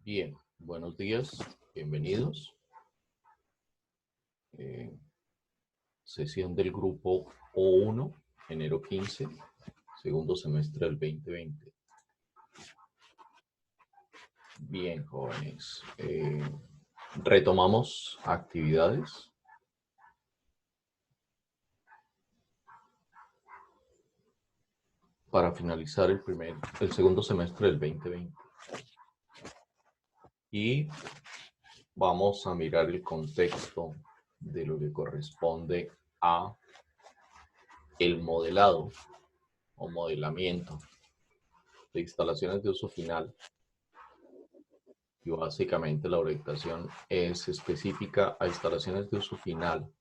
Bien, buenos días, bienvenidos. Sesión del grupo O1, enero 15, segundo semestre del 2020. Bien, jóvenes. Retomamos actividades. Para finalizar el segundo semestre del 2020. Y vamos a mirar el contexto de lo que corresponde a el modelado o modelamiento de instalaciones de uso final. Y básicamente la orientación es específica a instalaciones de uso final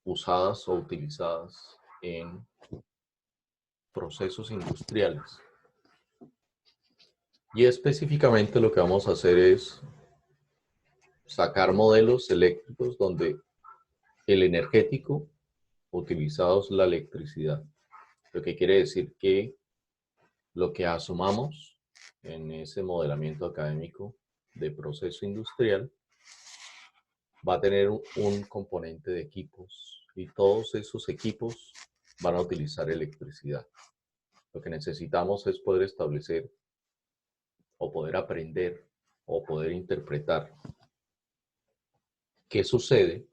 usadas o utilizadas en procesos industriales. Y específicamente lo que vamos a hacer es sacar modelos eléctricos donde el energético utilizado es la electricidad. Lo que quiere decir que lo que asumamos en ese modelamiento académico de proceso industrial va a tener un componente de equipos y todos esos equipos van a utilizar electricidad. Lo que necesitamos es poder establecer o poder aprender o poder interpretar qué sucede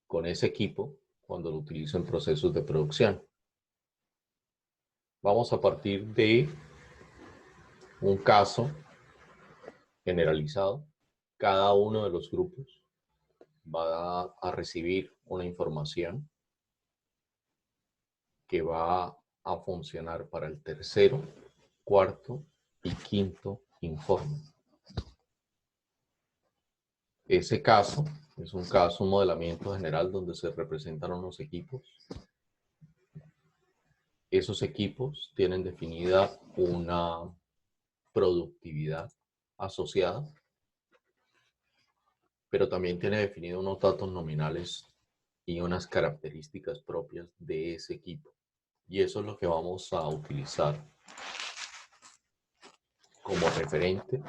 con ese equipo cuando lo utilizo en procesos de producción. Vamos a partir de un caso generalizado. Cada uno de los grupos va a recibir una información que va a funcionar para el tercero, cuarto y quinto informe. Ese caso es un modelamiento general donde se representan unos equipos. Esos equipos tienen definida una productividad asociada, pero también tiene definido unos datos nominales y unas características propias de ese equipo. Y eso es lo que vamos a utilizar como referente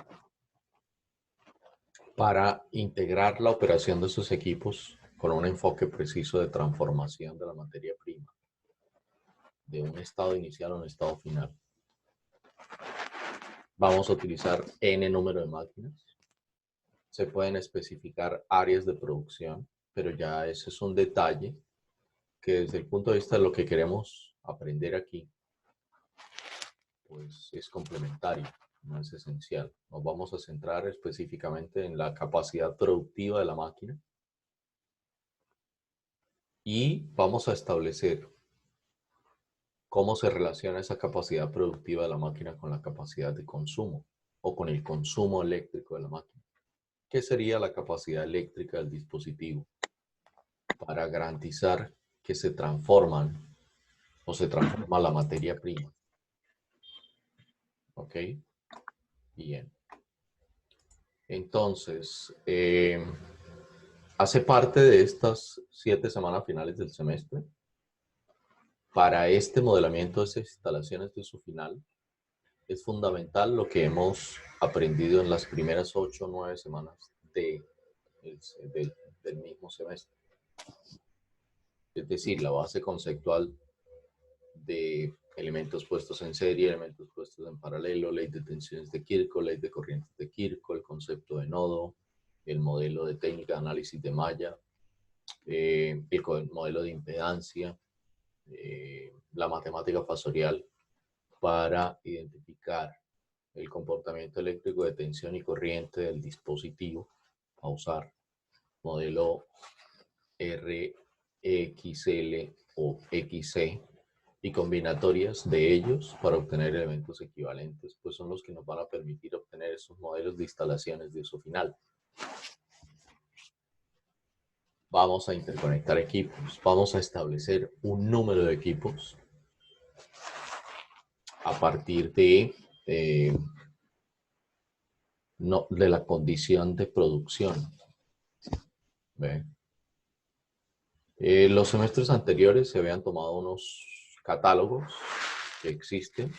para integrar la operación de esos equipos con un enfoque preciso de transformación de la materia prima, de un estado inicial a un estado final. Vamos a utilizar N número de máquinas. Se pueden especificar áreas de producción, pero ya ese es un detalle que desde el punto de vista de lo que queremos aprender aquí, pues es complementario, no es esencial. Nos vamos a centrar específicamente en la capacidad productiva de la máquina y vamos a establecer cómo se relaciona esa capacidad productiva de la máquina con la capacidad de consumo o con el consumo eléctrico de la máquina. ¿Qué sería la capacidad eléctrica del dispositivo? Para garantizar que se transforma la materia prima. ¿Ok? Bien. Entonces, hace parte de estas 7 semanas finales del semestre. Para este modelamiento de esas instalaciones de uso final, es fundamental lo que hemos aprendido en las primeras 8 o 9 semanas del mismo semestre. Es decir, la base conceptual de elementos puestos en serie, elementos puestos en paralelo, ley de tensiones de Kirchhoff, ley de corrientes de Kirchhoff, el concepto de nodo, el modelo de técnica de análisis de malla, el modelo de impedancia, la matemática fasorial para identificar el comportamiento eléctrico de tensión y corriente del dispositivo a usar, modelo RXL o XC y combinatorias de ellos para obtener elementos equivalentes, pues son los que nos van a permitir obtener esos modelos de instalaciones de uso final. Vamos a interconectar equipos, vamos a establecer un número de equipos a partir de la condición de producción. Los semestres anteriores se habían tomado unos catálogos que existen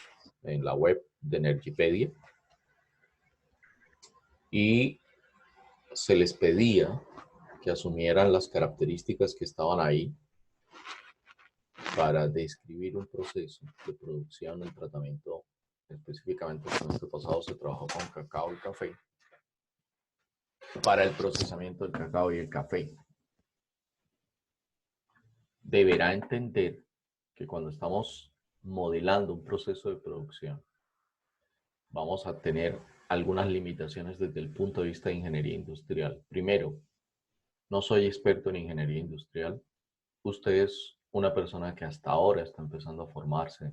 en la web de Energipedia y se les pedía que asumieran las características que estaban ahí para describir un proceso de producción, el tratamiento. Específicamente el semestre pasado se trabajó con cacao y café para el procesamiento del cacao y el café. Deberá entender que cuando estamos modelando un proceso de producción, vamos a tener algunas limitaciones desde el punto de vista de ingeniería industrial. Primero, no soy experto en ingeniería industrial. Usted es una persona que hasta ahora está empezando a formarse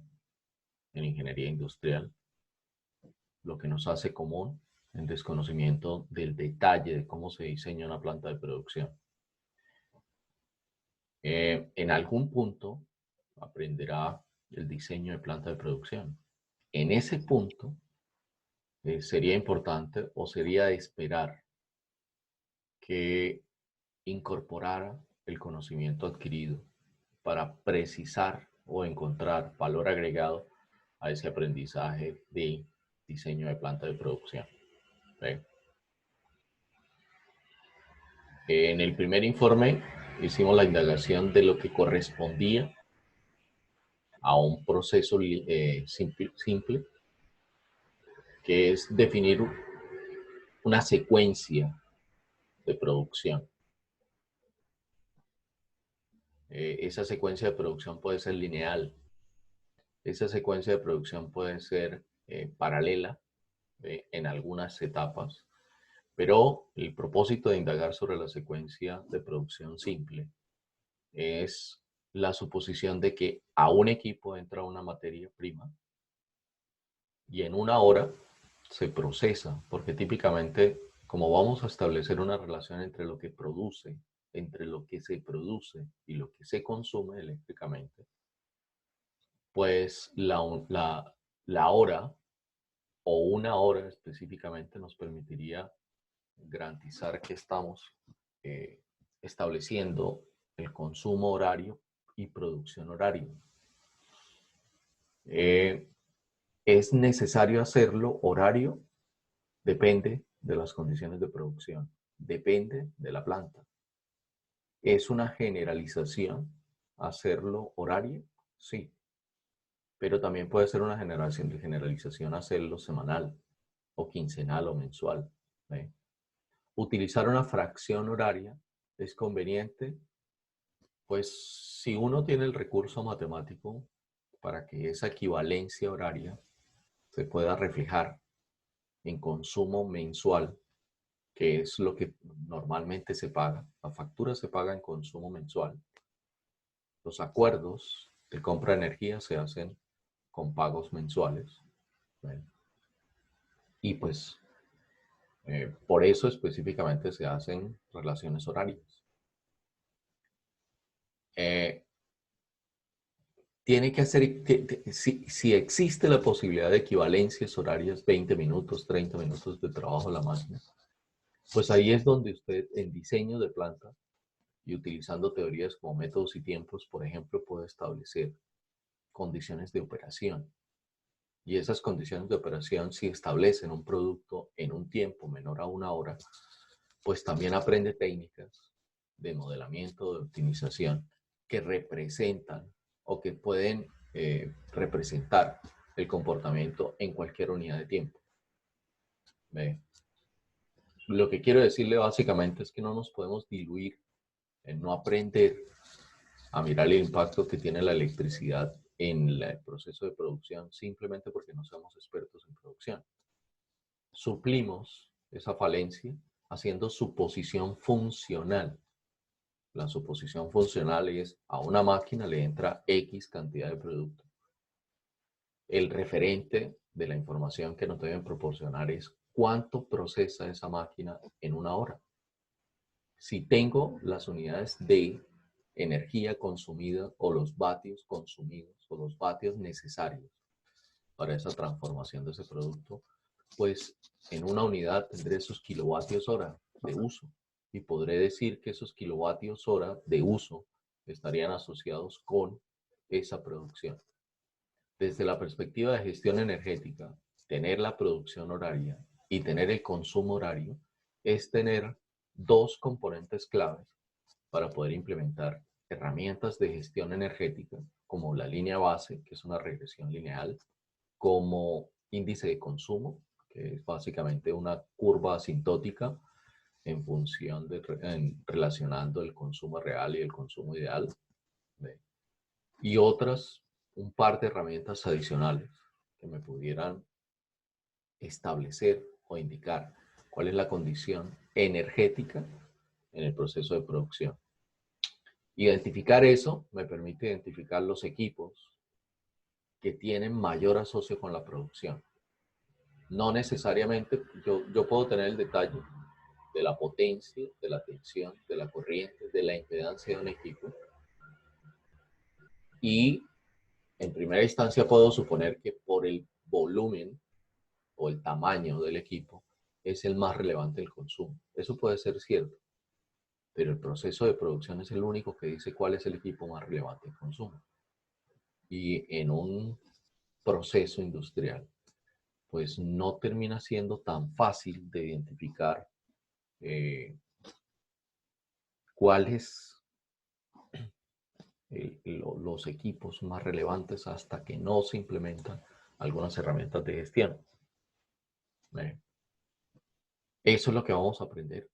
en ingeniería industrial, lo que nos hace común en desconocimiento del detalle de cómo se diseña una planta de producción. En algún punto aprenderá el diseño de planta de producción. En ese punto sería importante o sería de esperar que incorporara el conocimiento adquirido para precisar o encontrar valor agregado a ese aprendizaje de diseño de planta de producción. ¿Sí? En el primer informe hicimos la indagación de lo que correspondía a un proceso simple, que es definir una secuencia de producción. Esa secuencia de producción puede ser lineal, esa secuencia de producción puede ser paralela en algunas etapas, pero el propósito de indagar sobre la secuencia de producción simple es la suposición de que a un equipo entra una materia prima y en una hora se procesa, porque típicamente, como vamos a establecer una relación entre lo que produce, entre lo que se produce y lo que se consume eléctricamente, pues la hora o una hora específicamente nos permitiría garantizar que estamos estableciendo el consumo horario y producción horario. ¿Es necesario hacerlo horario? Depende de las condiciones de producción, depende de la planta. ¿Es una generalización hacerlo horario? Sí, pero también puede ser una generalización hacerlo semanal o quincenal o mensual. ¿Ve? Utilizar una fracción horaria es conveniente, pues si uno tiene el recurso matemático para que esa equivalencia horaria se pueda reflejar en consumo mensual, que es lo que normalmente se paga. La factura se paga en consumo mensual. Los acuerdos de compra de energía se hacen con pagos mensuales. ¿Ven? Y pues por eso específicamente se hacen relaciones horarias. Tiene que hacer, si existe la posibilidad de equivalencias horarias, 20 minutos, 30 minutos de trabajo a la máquina, pues ahí es donde usted en diseño de planta y utilizando teorías como métodos y tiempos, por ejemplo, puede establecer condiciones de operación. Y esas condiciones de operación, si establecen un producto en un tiempo menor a una hora, pues también aprende técnicas de modelamiento, de optimización, que representan o que pueden representar el comportamiento en cualquier unidad de tiempo. ¿Ve? Lo que quiero decirle básicamente es que no nos podemos diluir en no aprender a mirar el impacto que tiene la electricidad en el proceso de producción simplemente porque no somos expertos en producción. Suplimos esa falencia haciendo suposición funcional. La suposición funcional es a una máquina le entra X cantidad de producto. El referente de la información que nos deben proporcionar es cuánto procesa esa máquina en una hora. Si tengo las unidades de energía consumida o los vatios consumidos o los vatios necesarios para esa transformación de ese producto, pues en una unidad tendré esos kilovatios hora de uso y podré decir que esos kilovatios hora de uso estarían asociados con esa producción. Desde la perspectiva de gestión energética, tener la producción horaria y tener el consumo horario es tener dos componentes claves para poder implementar herramientas de gestión energética, como la línea base, que es una regresión lineal, como índice de consumo, que es básicamente una curva asintótica en función de relacionando el consumo real y el consumo ideal. Y otras, un par de herramientas adicionales que me pudieran establecer o indicar cuál es la condición energética en el proceso de producción. Identificar eso me permite identificar los equipos que tienen mayor asocio con la producción. No necesariamente, yo puedo tener el detalle de la potencia, de la tensión, de la corriente, de la impedancia de un equipo. Y en primera instancia puedo suponer que por el volumen o el tamaño del equipo es el más relevante el consumo. Eso puede ser cierto, pero el proceso de producción es el único que dice cuál es el equipo más relevante en consumo. Y en un proceso industrial, pues no termina siendo tan fácil de identificar cuáles los equipos más relevantes hasta que no se implementan algunas herramientas de gestión. Eso es lo que vamos a aprender.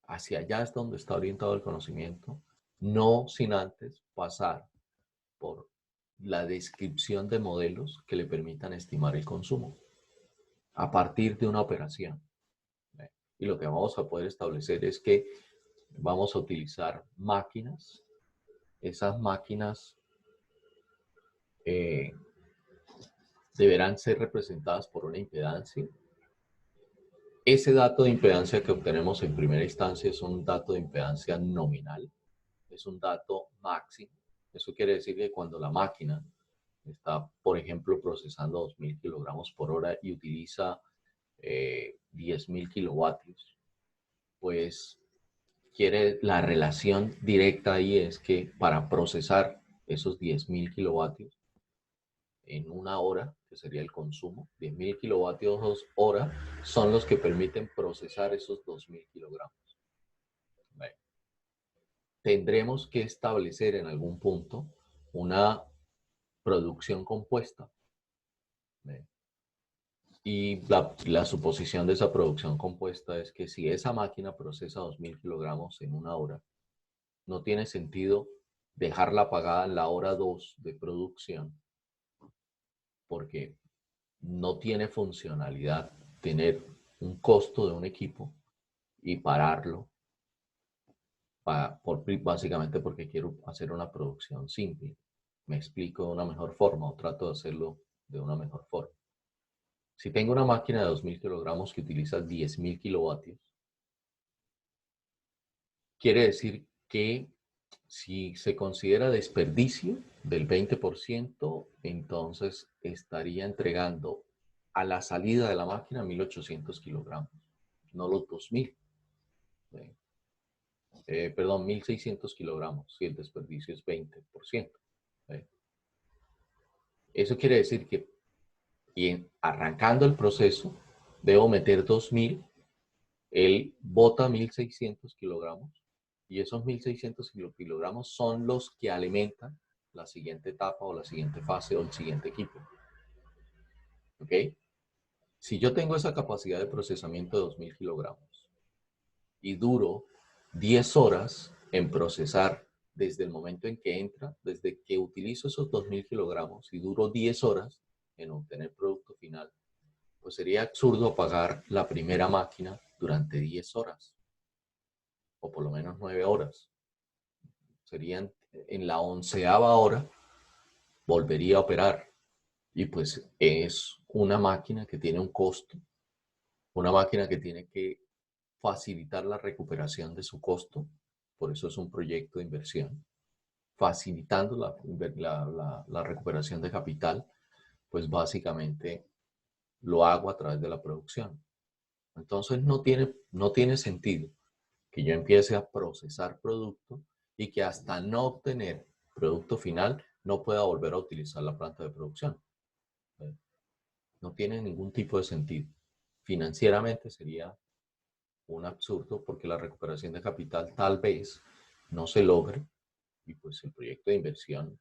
Hacia allá es donde está orientado el conocimiento, no sin antes pasar por la descripción de modelos que le permitan estimar el consumo a partir de una operación. Y lo que vamos a poder establecer es que vamos a utilizar máquinas. Esas máquinas deberán ser representadas por una impedancia. Ese dato de impedancia que obtenemos en primera instancia es un dato de impedancia nominal, es un dato máximo. Eso quiere decir que cuando la máquina está, por ejemplo, procesando 2000 kilogramos por hora y utiliza 10.000 kilovatios, pues la relación directa ahí es que para procesar esos 10.000 kilovatios en una hora, que sería el consumo, 10.000 kilovatios hora son los que permiten procesar esos 2.000 kilogramos. Bueno, tendremos que establecer en algún punto una producción compuesta. Bueno, y la suposición de esa producción compuesta es que si esa máquina procesa 2.000 kilogramos en una hora, no tiene sentido dejarla apagada en la hora 2 de producción, porque no tiene funcionalidad tener un costo de un equipo y pararlo básicamente porque quiero hacer una producción simple. Me explico de una mejor forma o trato de hacerlo de una mejor forma. Si tengo una máquina de 2.000 kilogramos que utiliza 10.000 kilovatios, quiere decir que si se considera desperdicio del 20%, entonces estaría entregando a la salida de la máquina 1.800 kilogramos, no los 2.000. Perdón, 1.600 kilogramos, si el desperdicio es 20%. Eso quiere decir que arrancando el proceso, debo meter 2.000, él bota 1.600 kilogramos, y esos 1.600 kilogramos son los que alimentan la siguiente etapa o la siguiente fase o el siguiente equipo. ¿Ok? Si yo tengo esa capacidad de procesamiento de 2.000 kilogramos y duro 10 horas en procesar desde el momento en que entra, desde que utilizo esos 2.000 kilogramos y duro 10 horas en obtener producto final, pues sería absurdo apagar la primera máquina durante 10 horas, o por lo menos 9 horas. Serían en la 11ª hora, volvería a operar. Y pues es una máquina que tiene un costo, una máquina que tiene que facilitar la recuperación de su costo, por eso es un proyecto de inversión, facilitando la recuperación de capital, pues básicamente lo hago a través de la producción. Entonces no tiene sentido que yo empiece a procesar producto y que hasta no obtener producto final no pueda volver a utilizar la planta de producción. No tiene ningún tipo de sentido. financieramente sería un absurdo porque la recuperación de capital tal vez no se logre y pues el proyecto de inversión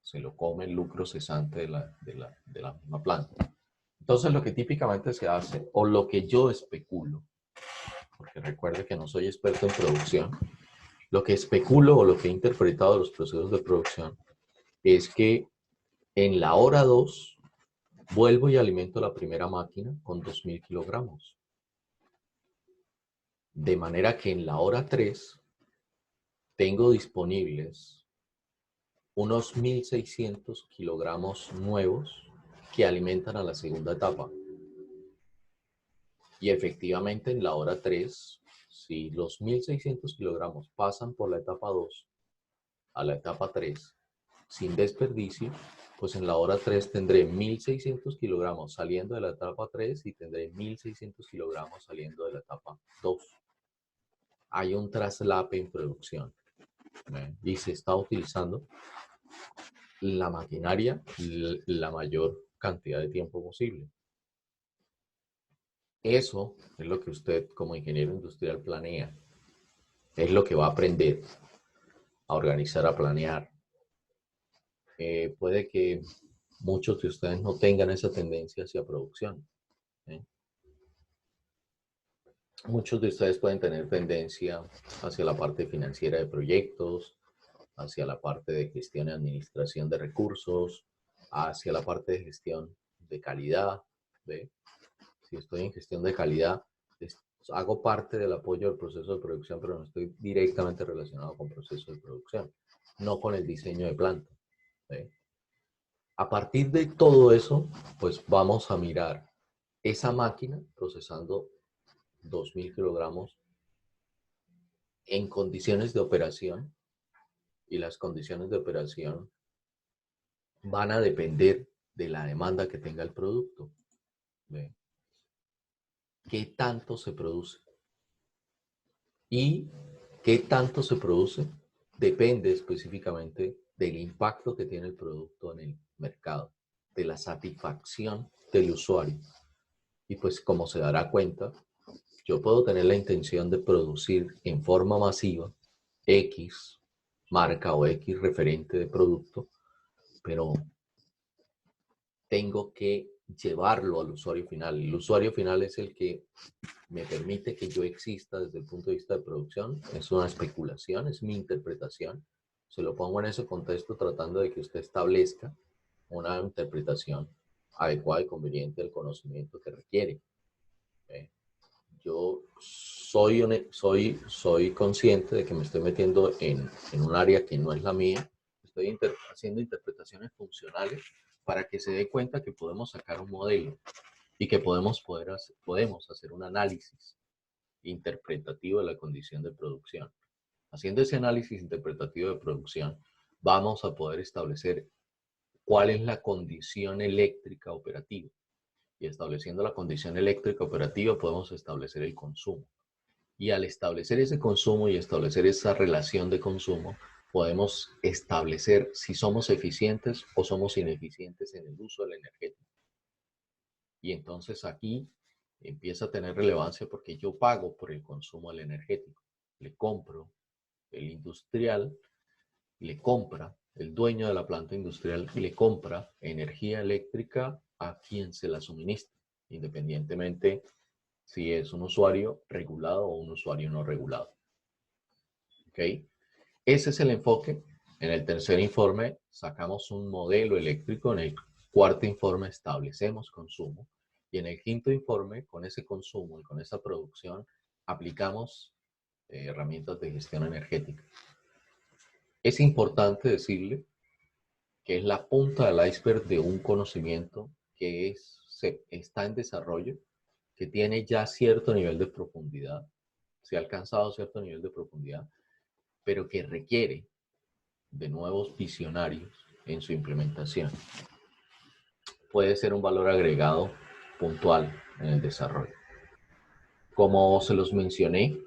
se lo come el lucro cesante de la misma planta. Entonces lo que típicamente se hace, o lo que yo especulo, porque recuerde que no soy experto en producción, lo que especulo o lo que he interpretado de los procesos de producción es que en la hora 2 vuelvo y alimento la primera máquina con 2000 kilogramos. De manera que en la hora 3 tengo disponibles unos 1600 kilogramos nuevos que alimentan a la segunda etapa. Y efectivamente en la hora 3, si los 1600 kilogramos pasan por la etapa 2 a la etapa 3 sin desperdicio, pues en la hora 3 tendré 1600 kilogramos saliendo de la etapa 3 y tendré 1600 kilogramos saliendo de la etapa 2. Hay un traslape en producción, ¿eh? Y se está utilizando la maquinaria la mayor cantidad de tiempo posible. Eso es lo que usted como ingeniero industrial planea. Es lo que va a aprender a organizar, a planear. Puede que muchos de ustedes no tengan esa tendencia hacia producción, ¿eh? Muchos de ustedes pueden tener tendencia hacia la parte financiera de proyectos, hacia la parte de gestión y administración de recursos, hacia la parte de gestión de calidad. ¿Ve? Si estoy en gestión de calidad, hago parte del apoyo del proceso de producción, pero no estoy directamente relacionado con procesos de producción, no con el diseño de planta. ¿Ve? A partir de todo eso, pues vamos a mirar esa máquina procesando 2000 kilogramos en condiciones de operación, y las condiciones de operación van a depender de la demanda que tenga el producto. ¿Ve? ¿Qué tanto se produce? Y qué tanto se produce depende específicamente del impacto que tiene el producto en el mercado, de la satisfacción del usuario. Y pues como se dará cuenta, yo puedo tener la intención de producir en forma masiva X marca o X referente de producto, pero tengo que llevarlo al usuario final. El usuario final es el que me permite que yo exista desde el punto de vista de producción. Es una especulación, es mi interpretación. Se lo pongo en ese contexto tratando de que usted establezca una interpretación adecuada y conveniente del conocimiento que requiere. Yo soy consciente de que me estoy metiendo en un área que no es la mía. Estoy haciendo interpretaciones funcionales para que se dé cuenta que podemos sacar un modelo y que podemos hacer un análisis interpretativo de la condición de producción. Haciendo ese análisis interpretativo de producción, vamos a poder establecer cuál es la condición eléctrica operativa. Y estableciendo la condición eléctrica operativa podemos establecer el consumo. Y al establecer ese consumo y establecer esa relación de consumo, podemos establecer si somos eficientes o somos ineficientes en el uso de la energía. Y entonces aquí empieza a tener relevancia porque yo pago por el consumo del energético. Le compro, el industrial le compra, el dueño de la planta industrial le compra energía eléctrica a quien se la suministra, independientemente si es un usuario regulado o un usuario no regulado. ¿Ok? Ese es el enfoque. En el tercer informe sacamos un modelo eléctrico, en el cuarto informe establecemos consumo y en el quinto informe, con ese consumo y con esa producción, aplicamos herramientas de gestión energética. Es importante decirle que es la punta del iceberg de un conocimiento que está en desarrollo, que tiene ya cierto nivel de profundidad, se ha alcanzado cierto nivel de profundidad, pero que requiere de nuevos visionarios en su implementación. Puede ser un valor agregado puntual en el desarrollo. Como se los mencioné,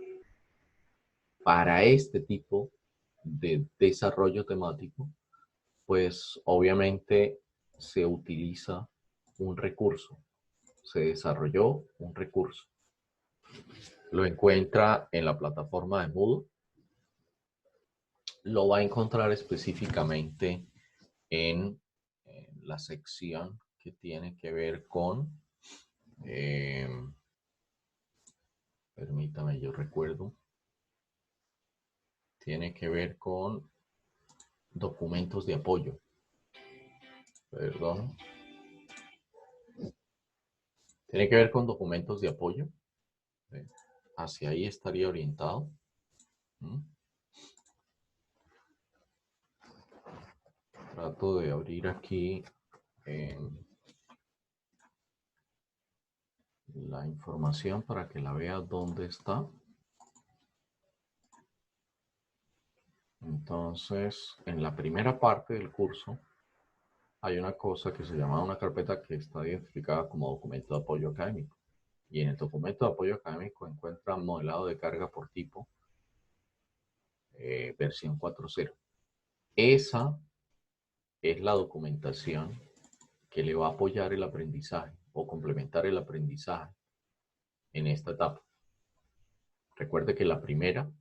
para este tipo de desarrollo temático, pues obviamente se utiliza un recurso, se desarrolló un recurso. Lo encuentra en la plataforma de Moodle. Lo va a encontrar específicamente en la sección que tiene que ver con, permítame, yo recuerdo, tiene que ver con documentos de apoyo. Perdón. Tiene que ver con documentos de apoyo. Hacia ahí estaría orientado. Trato de abrir aquí la información para que la vea dónde está. Entonces, en la primera parte del curso hay una cosa que se llama una carpeta que está identificada como documento de apoyo académico. Y en el documento de apoyo académico encuentra modelado de carga por tipo, versión 4.0. Esa es la documentación que le va a apoyar el aprendizaje o complementar el aprendizaje en esta etapa. Recuerde que la primera,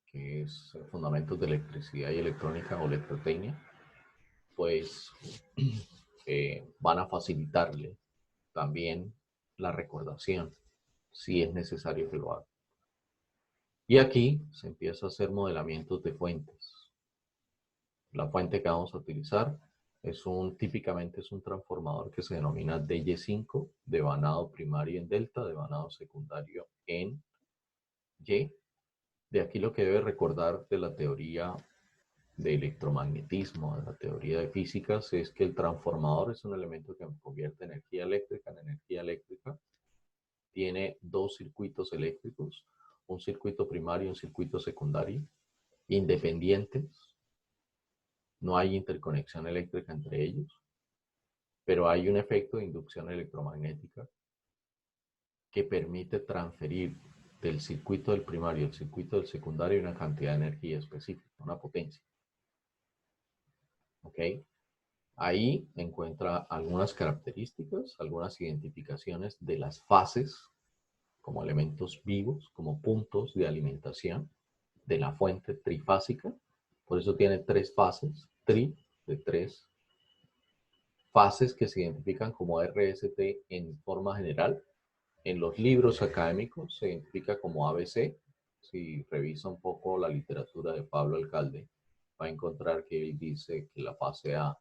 que es Fundamentos de Electricidad y Electrónica o Electrotecnia, pues van a facilitarle también la recordación, si es necesario que lo haga. Y aquí se empieza a hacer modelamientos de fuentes. La fuente que vamos a utilizar típicamente es un transformador que se denomina DY5, devanado primario en delta, devanado secundario en Y. De aquí lo que debe recordar de la teoría de electromagnetismo, de la teoría de físicas, es que el transformador es un elemento que convierte energía eléctrica en energía eléctrica. Tiene dos circuitos eléctricos, un circuito primario y un circuito secundario, independientes. No hay interconexión eléctrica entre ellos, pero hay un efecto de inducción electromagnética que permite transferir del circuito del primario al circuito del secundario una cantidad de energía específica, una potencia. ¿Ok? Ahí encuentra algunas características, algunas identificaciones de las fases como elementos vivos, como puntos de alimentación de la fuente trifásica. Por eso tiene tres fases, de tres fases que se identifican como RST en forma general. En los libros académicos se identifica como ABC. Si revisa un poco la literatura de Pablo Alcalde, va a encontrar que él dice que la fase A,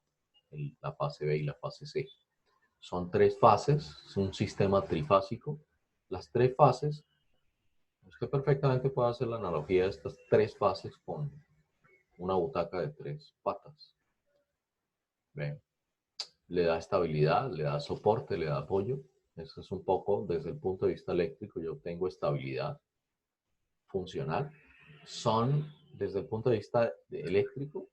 la fase B y la fase C. Son tres fases, es un sistema trifásico. Las tres fases, usted perfectamente puede hacer la analogía de estas tres fases con una butaca de tres patas. ¿Ven? Le da estabilidad, le da soporte, le da apoyo. Eso es un poco desde el punto de vista eléctrico. Yo tengo estabilidad funcional. Son, desde el punto de vista eléctrico,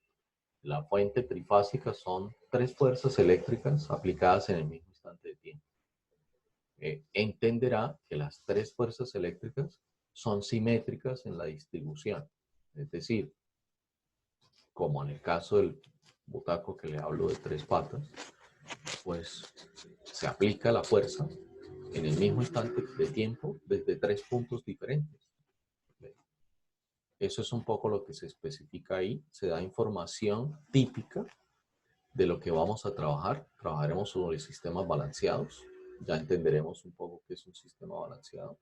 la fuente trifásica son tres fuerzas eléctricas aplicadas en el mismo instante de tiempo. Entenderá que las tres fuerzas eléctricas son simétricas en la distribución. Es decir, como en el caso del butaco que le hablo de tres patas, pues se aplica la fuerza en el mismo instante de tiempo desde tres puntos diferentes. Eso es un poco lo que se especifica ahí. Se da información típica de lo que vamos a trabajar. Trabajaremos sobre sistemas balanceados. Ya entenderemos un poco qué es un sistema balanceado.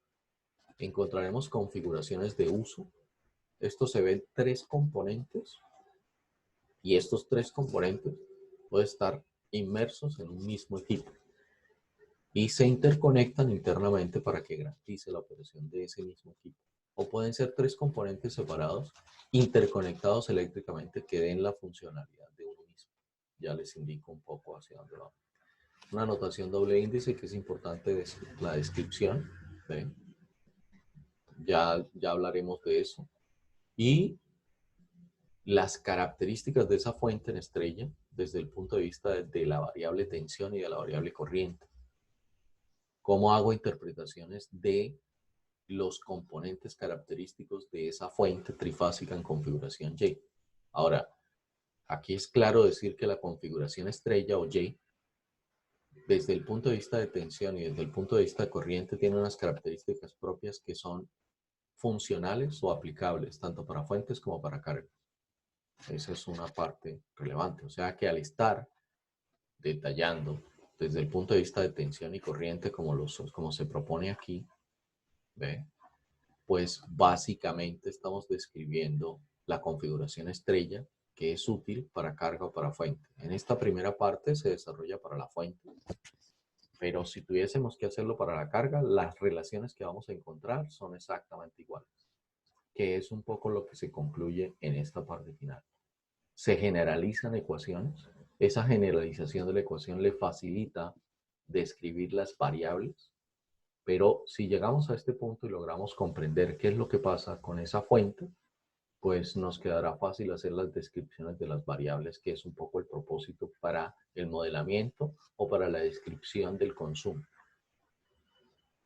Encontraremos configuraciones de uso. Esto se ven tres componentes y estos tres componentes pueden estar inmersos en un mismo equipo y se interconectan internamente para que garantice la operación de ese mismo equipo. O pueden ser tres componentes separados, interconectados eléctricamente, que den la funcionalidad de uno mismo. Ya les indico un poco hacia dónde vamos. Una notación doble índice que es importante de la descripción. ¿Ven? Ya hablaremos de eso. Y las características de esa fuente en estrella desde el punto de vista de la variable tensión y de la variable corriente. ¿Cómo hago interpretaciones de los componentes característicos de esa fuente trifásica en configuración Y? Ahora, aquí es claro decir que la configuración estrella o Y desde el punto de vista de tensión y desde el punto de vista de corriente, tiene unas características propias que son funcionales o aplicables, tanto para fuentes como para cargas. Esa es una parte relevante. O sea que al estar detallando desde el punto de vista de tensión y corriente, como se propone aquí, ¿ve? Pues básicamente estamos describiendo la configuración estrella que es útil para carga o para fuente. En esta primera parte se desarrolla para la fuente, pero si tuviésemos que hacerlo para la carga, las relaciones que vamos a encontrar son exactamente iguales, que es un poco lo que se concluye en esta parte final. Se generalizan ecuaciones. Esa generalización de la ecuación le facilita describir las variables, pero si llegamos a este punto y logramos comprender qué es lo que pasa con esa fuente, pues nos quedará fácil hacer las descripciones de las variables, que es un poco el propósito para el modelamiento o para la descripción del consumo.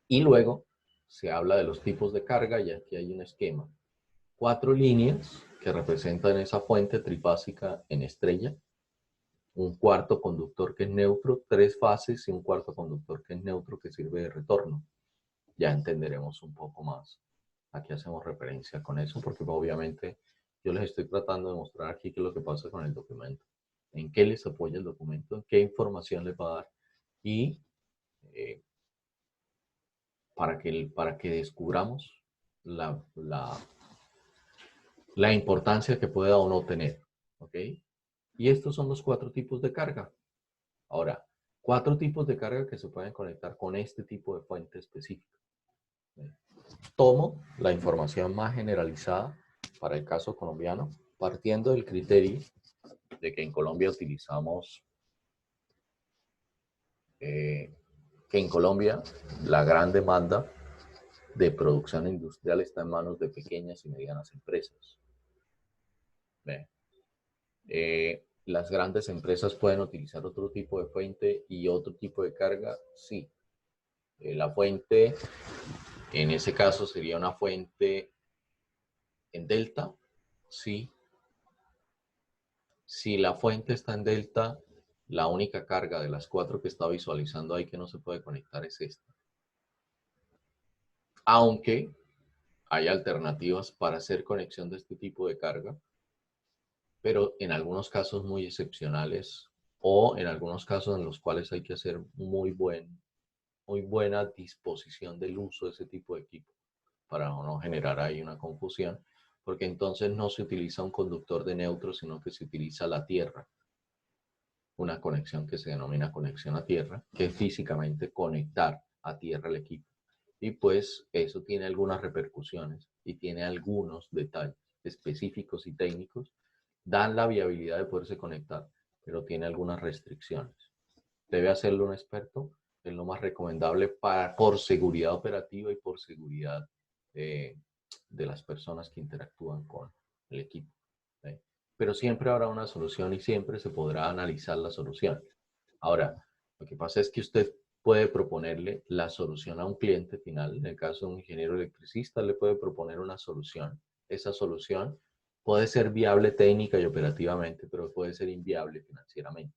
Y luego se habla de los tipos de carga y aquí hay un esquema. 4 líneas que representan esa fuente trifásica en estrella, un cuarto conductor que es neutro, 3 fases y un cuarto conductor que es neutro que sirve de retorno. Ya entenderemos un poco más a qué hacemos referencia con eso, porque obviamente yo les estoy tratando de mostrar aquí qué es lo que pasa con el documento, en qué les apoya el documento, en qué información les va a dar y para que descubramos la importancia que pueda o no tener. ¿Ok? Y estos son los 4 tipos de carga. Ahora, 4 tipos de carga que se pueden conectar con este tipo de fuente específica. Tomo la información más generalizada para el caso colombiano, partiendo del criterio de que en Colombia utilizamos, que en Colombia la gran demanda de producción industrial está en manos de pequeñas y medianas empresas. Las grandes empresas pueden utilizar otro tipo de fuente y otro tipo de carga, sí. La fuente, en ese caso, sería una fuente en delta, sí. Si la fuente está en delta, la única carga de las 4 que está visualizando ahí que no se puede conectar es esta. Aunque hay alternativas para hacer conexión de este tipo de carga, pero en algunos casos muy excepcionales o en algunos casos en los cuales hay que hacer muy buena disposición del uso de ese tipo de equipo para no generar ahí una confusión, porque entonces no se utiliza un conductor de neutro, sino que se utiliza la tierra, una conexión que se denomina conexión a tierra, que es físicamente conectar a tierra el equipo. Y pues eso tiene algunas repercusiones y tiene algunos detalles específicos y técnicos, dan la viabilidad de poderse conectar, pero tiene algunas restricciones. Debe hacerlo un experto, es lo más recomendable por seguridad operativa y por seguridad de las personas que interactúan con el equipo. ¿Sí? Pero siempre habrá una solución y siempre se podrá analizar la solución. Ahora, lo que pasa es que usted puede proponerle la solución a un cliente final. En el caso de un ingeniero electricista, le puede proponer una solución. Esa solución puede ser viable técnica y operativamente, pero puede ser inviable financieramente.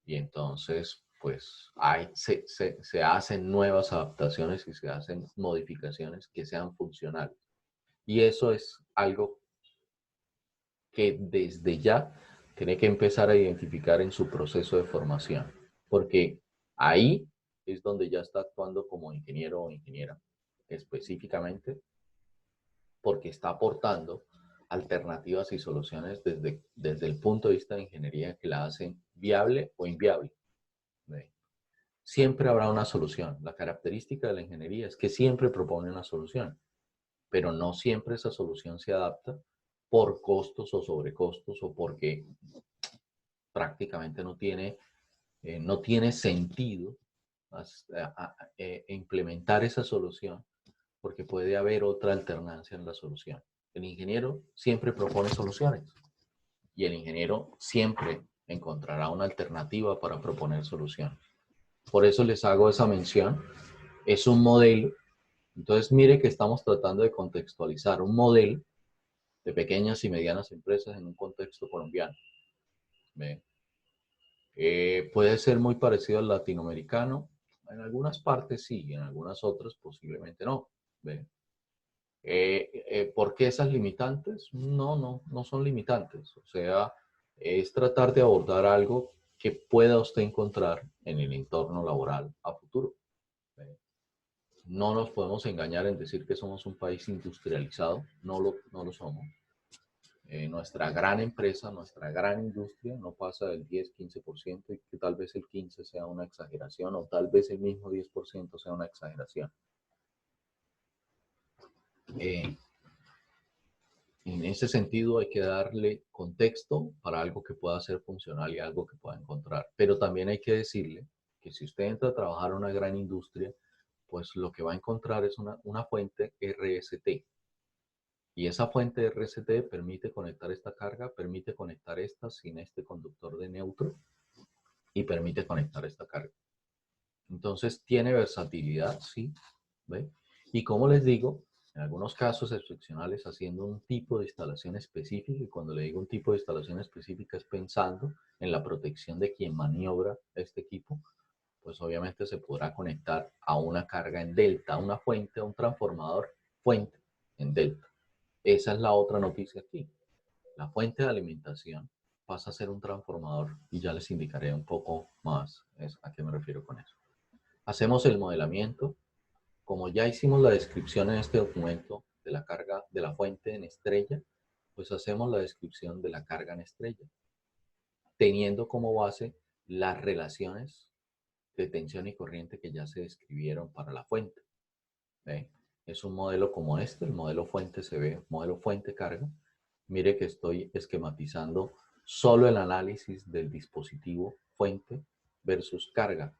Y entonces, pues, se hacen nuevas adaptaciones y se hacen modificaciones que sean funcionales. Y eso es algo que desde ya tiene que empezar a identificar en su proceso de formación, porque ahí es donde ya está actuando como ingeniero o ingeniera, específicamente porque está aportando alternativas y soluciones desde el punto de vista de ingeniería que la hacen viable o inviable. Siempre habrá una solución. La característica de la ingeniería es que siempre propone una solución, pero no siempre esa solución se adapta por costos o sobrecostos o porque prácticamente no tiene sentido implementar esa solución porque puede haber otra alternancia en la solución. El ingeniero siempre propone soluciones y el ingeniero siempre encontrará una alternativa para proponer soluciones. Por eso les hago esa mención. Es un modelo. Entonces, mire que estamos tratando de contextualizar un modelo de pequeñas y medianas empresas en un contexto colombiano. ¿Ve? Puede ser muy parecido al latinoamericano. En algunas partes sí, en algunas otras posiblemente no. ¿Ve? ¿Por qué esas limitantes? No son limitantes. O sea, es tratar de abordar algo que pueda usted encontrar en el entorno laboral a futuro. ¿Ve? No nos podemos engañar en decir que somos un país industrializado, no lo somos. Nuestra gran empresa, nuestra gran industria no pasa del 10-15% y que tal vez el 15% sea una exageración o tal vez el mismo 10% sea una exageración. Eh, en ese sentido hay que darle contexto para algo que pueda ser funcional y algo que pueda encontrar. Pero también hay que decirle que si usted entra a trabajar en una gran industria, pues lo que va a encontrar es una fuente RST. Y esa fuente RST permite conectar esta carga, permite conectar esta sin este conductor de neutro y permite conectar esta carga. Entonces tiene versatilidad, sí, ¿ve? Y como les digo, en algunos casos excepcionales haciendo un tipo de instalación específica, y cuando le digo un tipo de instalación específica es pensando en la protección de quien maniobra este equipo, pues obviamente se podrá conectar a una carga en delta, a una fuente, a un transformador fuente en delta. Esa es la otra noticia aquí. La fuente de alimentación pasa a ser un transformador y ya les indicaré un poco más a qué me refiero con eso. Hacemos el modelamiento. Como ya hicimos la descripción en este documento de la carga de la fuente en estrella, pues hacemos la descripción de la carga en estrella, teniendo como base las relaciones de tensión y corriente que ya se describieron para la fuente. ¿Ve? Es un modelo como este, el modelo fuente se ve, modelo fuente carga. Mire que estoy esquematizando solo el análisis del dispositivo fuente versus carga.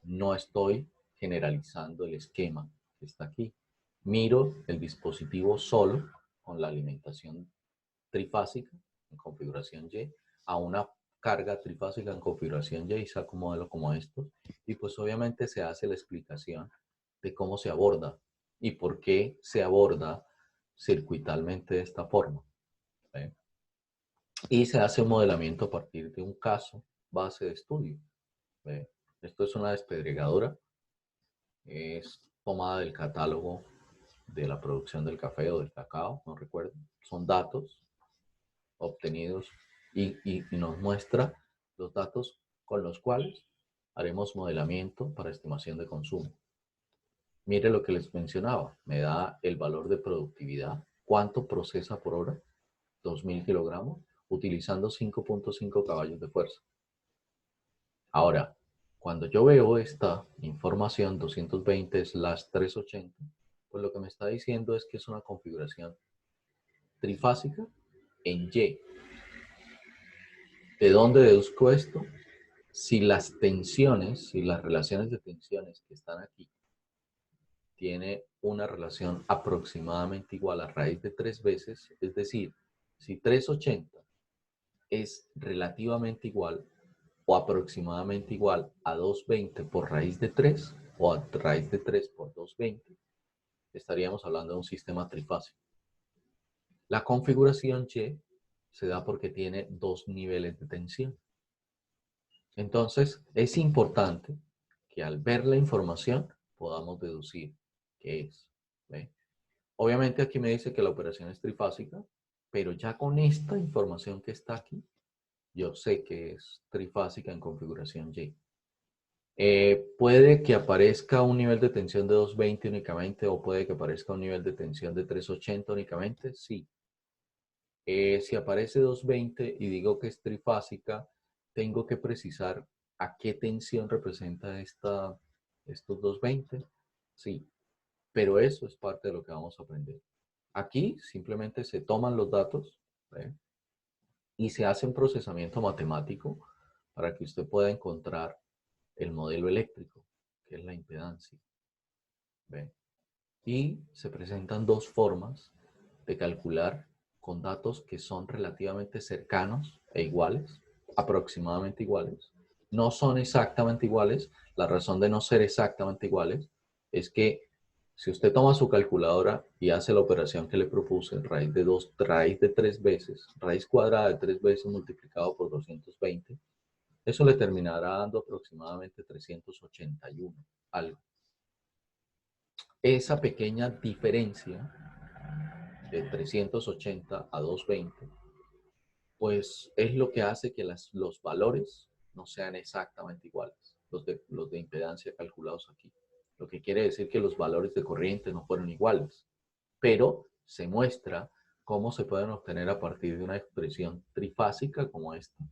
No estoy generalizando el esquema que está aquí. Miro el dispositivo solo con la alimentación trifásica en configuración Y a una carga trifásica en configuración Y y saco un modelo como estos. Y pues obviamente se hace la explicación de cómo se aborda y por qué se aborda circuitalmente de esta forma. ¿Eh? Y se hace un modelamiento a partir de un caso base de estudio. ¿Eh? Esto es una despedregadora, es tomada del catálogo de la producción del café o del cacao, no recuerdo. Son datos obtenidos y nos muestra los datos con los cuales haremos modelamiento para estimación de consumo. Mire lo que les mencionaba, me da el valor de productividad, cuánto procesa por hora, 2000 kilogramos, utilizando 5.5 caballos de fuerza. Ahora, cuando yo veo esta información 220/380, pues lo que me está diciendo es que es una configuración trifásica en Y. ¿De dónde deduzco esto? Si las tensiones, si las relaciones de tensiones que están aquí tiene una relación aproximadamente igual a raíz de 3 veces, es decir, si 380 es relativamente igual o aproximadamente igual a 220 por raíz de 3 o a raíz de 3 por 220, estaríamos hablando de un sistema trifásico. La configuración Y se da porque tiene 2 niveles de tensión. Entonces, es importante que al ver la información podamos deducir qué es. ¿Ve? Obviamente aquí me dice que la operación es trifásica, pero ya con esta información que está aquí, yo sé que es trifásica en configuración Y. Puede que aparezca un nivel de tensión de 220 únicamente o puede que aparezca un nivel de tensión de 380 únicamente, sí. Si aparece 220 y digo que es trifásica, tengo que precisar a qué tensión representa estos 220, sí. Pero eso es parte de lo que vamos a aprender. Aquí simplemente se toman los datos, ¿ve? Y se hace un procesamiento matemático para que usted pueda encontrar el modelo eléctrico, que es la impedancia. ¿Ve? Y se presentan dos formas de calcular con datos que son relativamente cercanos e iguales, aproximadamente iguales. No son exactamente iguales. La razón de no ser exactamente iguales es que si usted toma su calculadora y hace la operación que le propuse, raíz de 3 veces, raíz cuadrada de 3 veces multiplicado por 220, Eso le terminará dando aproximadamente 381 algo. Esa pequeña diferencia de 380 a 220, pues es lo que hace que los valores no sean exactamente iguales, los de impedancia calculados aquí. Lo que quiere decir que los valores de corriente no fueron iguales, pero se muestra cómo se pueden obtener a partir de una expresión trifásica como esta,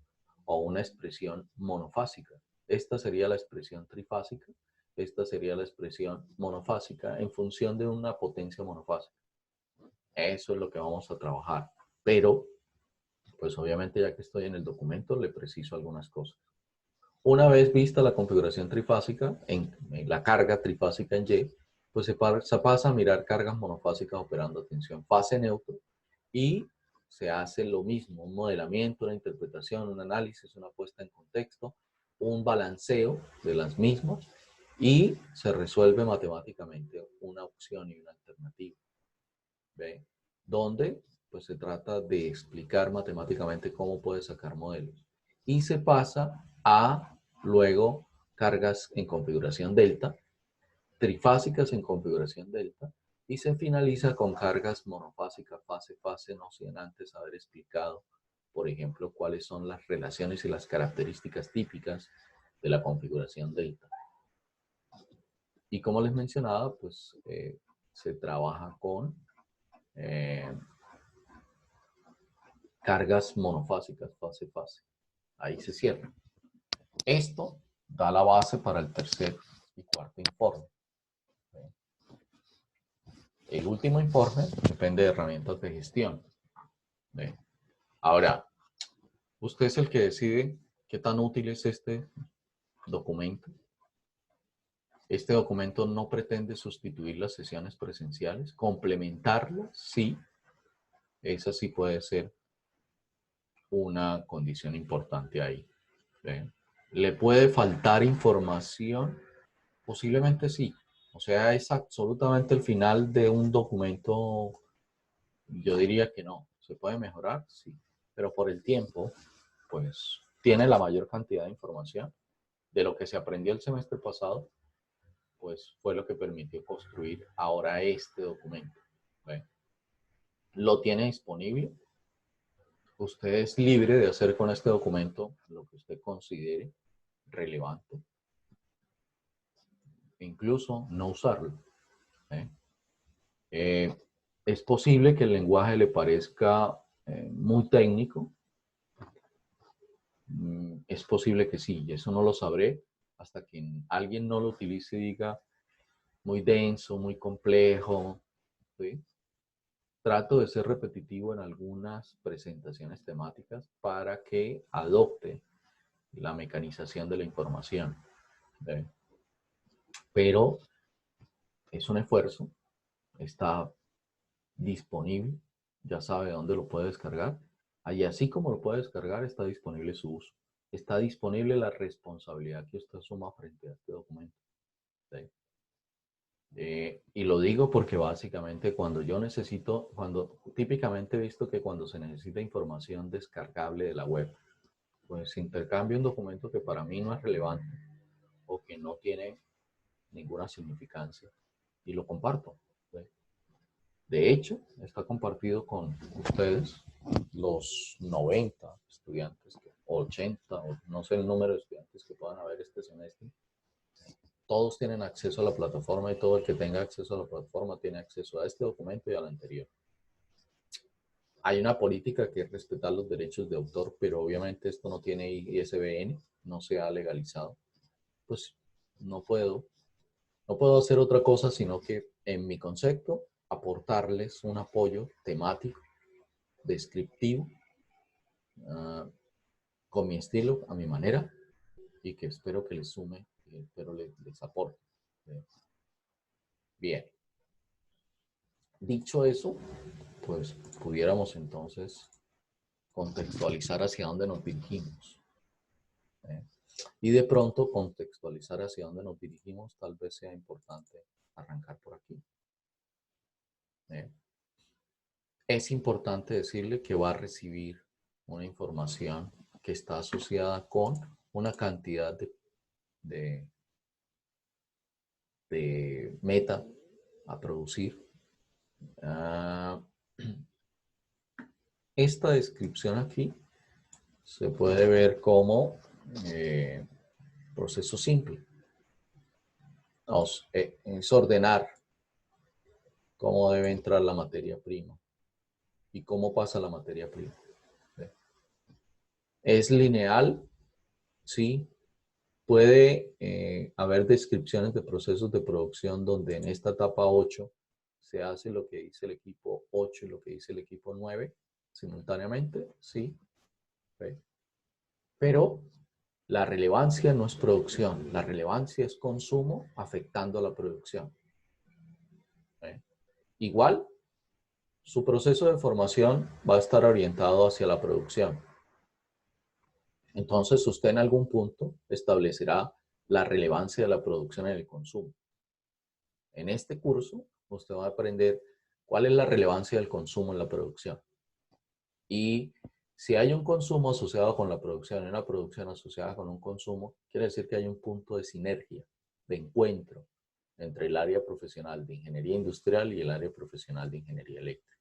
o una expresión monofásica. Esta sería la expresión trifásica, esta sería la expresión monofásica en función de una potencia monofásica. Eso es lo que vamos a trabajar. Pero, pues obviamente ya que estoy en el documento, le preciso algunas cosas. Una vez vista la configuración trifásica, en la carga trifásica en Y, pues se pasa a mirar cargas monofásicas operando a tensión fase neutro y se hace lo mismo, un modelamiento, una interpretación, un análisis, una puesta en contexto, un balanceo de las mismas y se resuelve matemáticamente una opción y una alternativa. ¿Ve? Donde pues se trata de explicar matemáticamente cómo puede sacar modelos. Y se pasa a luego cargas en configuración delta, trifásicas en configuración delta, y se finaliza con cargas monofásicas fase-fase, no sin antes haber explicado, por ejemplo, cuáles son las relaciones y las características típicas de la configuración delta. Y como les mencionaba, pues se trabaja con cargas monofásicas fase-fase. Ahí se cierra. Esto da la base para el tercer y cuarto informe. El último informe depende de herramientas de gestión. Ahora, usted es el que decide qué tan útil es este documento. Este documento no pretende sustituir las sesiones presenciales, complementarlas, sí. Esa sí puede ser una condición importante ahí. ¿Le puede faltar información? Posiblemente sí. O sea, es absolutamente el final de un documento. Yo diría que no. ¿Se puede mejorar? Sí. Pero por el tiempo, pues tiene la mayor cantidad de información. De lo que se aprendió el semestre pasado, pues fue lo que permitió construir ahora este documento. ¿Ve? Lo tiene disponible. Usted es libre de hacer con este documento lo que usted considere relevante. Incluso no usarlo. Es posible que el lenguaje le parezca muy técnico. Es posible que sí, y eso no lo sabré hasta que alguien no lo utilice y diga muy denso, muy complejo. ¿Sí? Trato de ser repetitivo en algunas presentaciones temáticas para que adopte la mecanización de la información. ¿Sí? Pero es un esfuerzo, está disponible, ya sabe dónde lo puede descargar. Y así como lo puede descargar, está disponible su uso. Está disponible la responsabilidad que usted asuma frente a este documento. ¿Sí? Y lo digo porque básicamente cuando yo necesito, típicamente he visto que cuando se necesita información descargable de la web, pues intercambio un documento que para mí no es relevante o que no tiene ninguna significancia y lo comparto. ¿Sí? De hecho, está compartido con ustedes, los 90 estudiantes, 80, o no sé el número de estudiantes que puedan haber este semestre. Todos tienen acceso a la plataforma y todo el que tenga acceso a la plataforma tiene acceso a este documento y al anterior. Hay una política que es respetar los derechos de autor, pero obviamente esto no tiene ISBN, no se ha legalizado. Pues no puedo hacer otra cosa sino que en mi concepto aportarles un apoyo temático, descriptivo, con mi estilo, a mi manera, y que espero que les sume, espero les aporte. Bien. Dicho eso, pues pudiéramos entonces contextualizar hacia dónde nos dirigimos. Y de pronto contextualizar hacia dónde nos dirigimos tal vez sea importante arrancar por aquí. Es importante decirle que va a recibir una información que está asociada con una cantidad de meta a producir. Esta descripción aquí se puede ver como proceso simple. Es ordenar cómo debe entrar la materia prima y cómo pasa la materia prima. Es lineal, sí. Puede haber descripciones de procesos de producción donde en esta etapa 8 se hace lo que dice el equipo 8 y lo que dice el equipo 9 simultáneamente, sí. Pero la relevancia no es producción, la relevancia es consumo afectando a la producción. Igual, su proceso de formación va a estar orientado hacia la producción. Entonces, usted en algún punto establecerá la relevancia de la producción en el consumo. En este curso, usted va a aprender cuál es la relevancia del consumo en la producción. Y si hay un consumo asociado con la producción y una producción asociada con un consumo, quiere decir que hay un punto de sinergia, de encuentro entre el área profesional de ingeniería industrial y el área profesional de ingeniería eléctrica.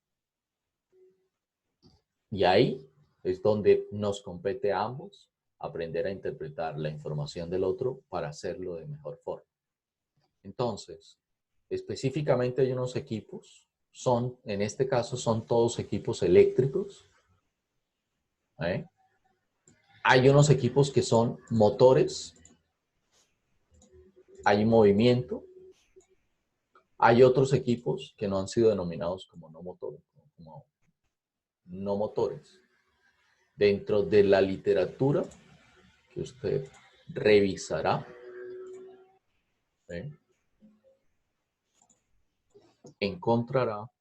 Y ahí es donde nos compete a ambos aprender a interpretar la información del otro para hacerlo de mejor forma. Entonces, específicamente hay unos equipos, en este caso son todos equipos eléctricos. Hay unos equipos que son motores, hay movimiento, hay otros equipos que no han sido denominados como no motores. Dentro de la literatura que usted revisará, encontrará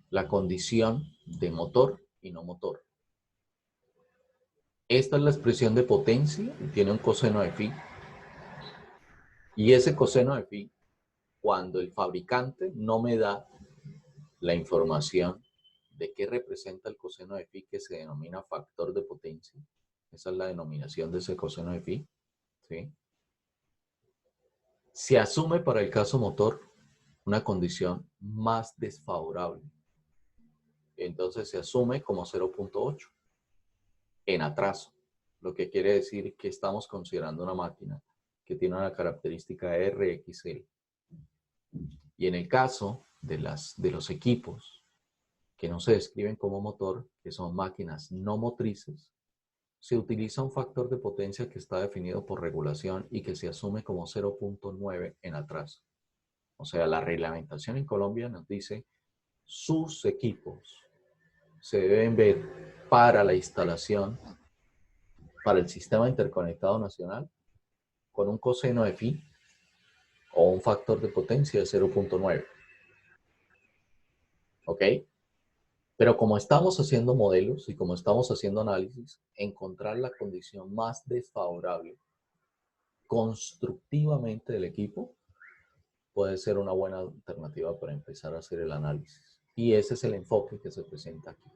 la condición de motor y no motor. Esta es la expresión de potencia y tiene un coseno de phi. Y ese coseno de phi, cuando el fabricante no me da la información de qué representa el coseno de phi, que se denomina factor de potencia, esa es la denominación de ese coseno de phi, ¿sí? Se asume para el caso motor una condición más desfavorable. Entonces se asume como 0.8 en atraso, lo que quiere decir que estamos considerando una máquina que tiene una característica RXL. Y en el caso de los equipos que no se describen como motor, que son máquinas no motrices, se utiliza un factor de potencia que está definido por regulación y que se asume como 0.9 en atraso. O sea, la reglamentación en Colombia nos dice sus equipos se deben ver para la instalación, para el sistema interconectado nacional, con un coseno de phi o un factor de potencia de 0.9. ¿Ok? Pero como estamos haciendo modelos y como estamos haciendo análisis, encontrar la condición más desfavorable constructivamente del equipo puede ser una buena alternativa para empezar a hacer el análisis. Y ese es el enfoque que se presenta aquí.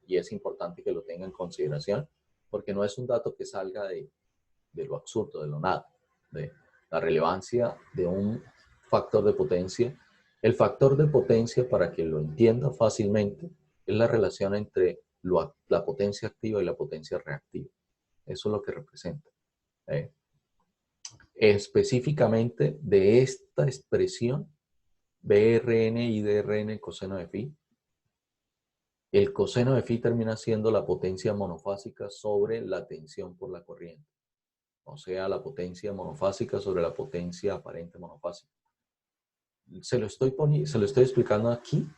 Y es importante que lo tenga en consideración porque no es un dato que salga de lo absurdo, de lo nada, de la relevancia de un factor de potencia. El factor de potencia, para que lo entienda fácilmente, es la relación entre la potencia activa y la potencia reactiva. Eso es lo que representa. Específicamente de esta expresión, BRN y DRN, coseno de phi, el coseno de phi termina siendo la potencia monofásica sobre la tensión por la corriente. O sea, la potencia monofásica sobre la potencia aparente monofásica. Se lo estoy explicando aquí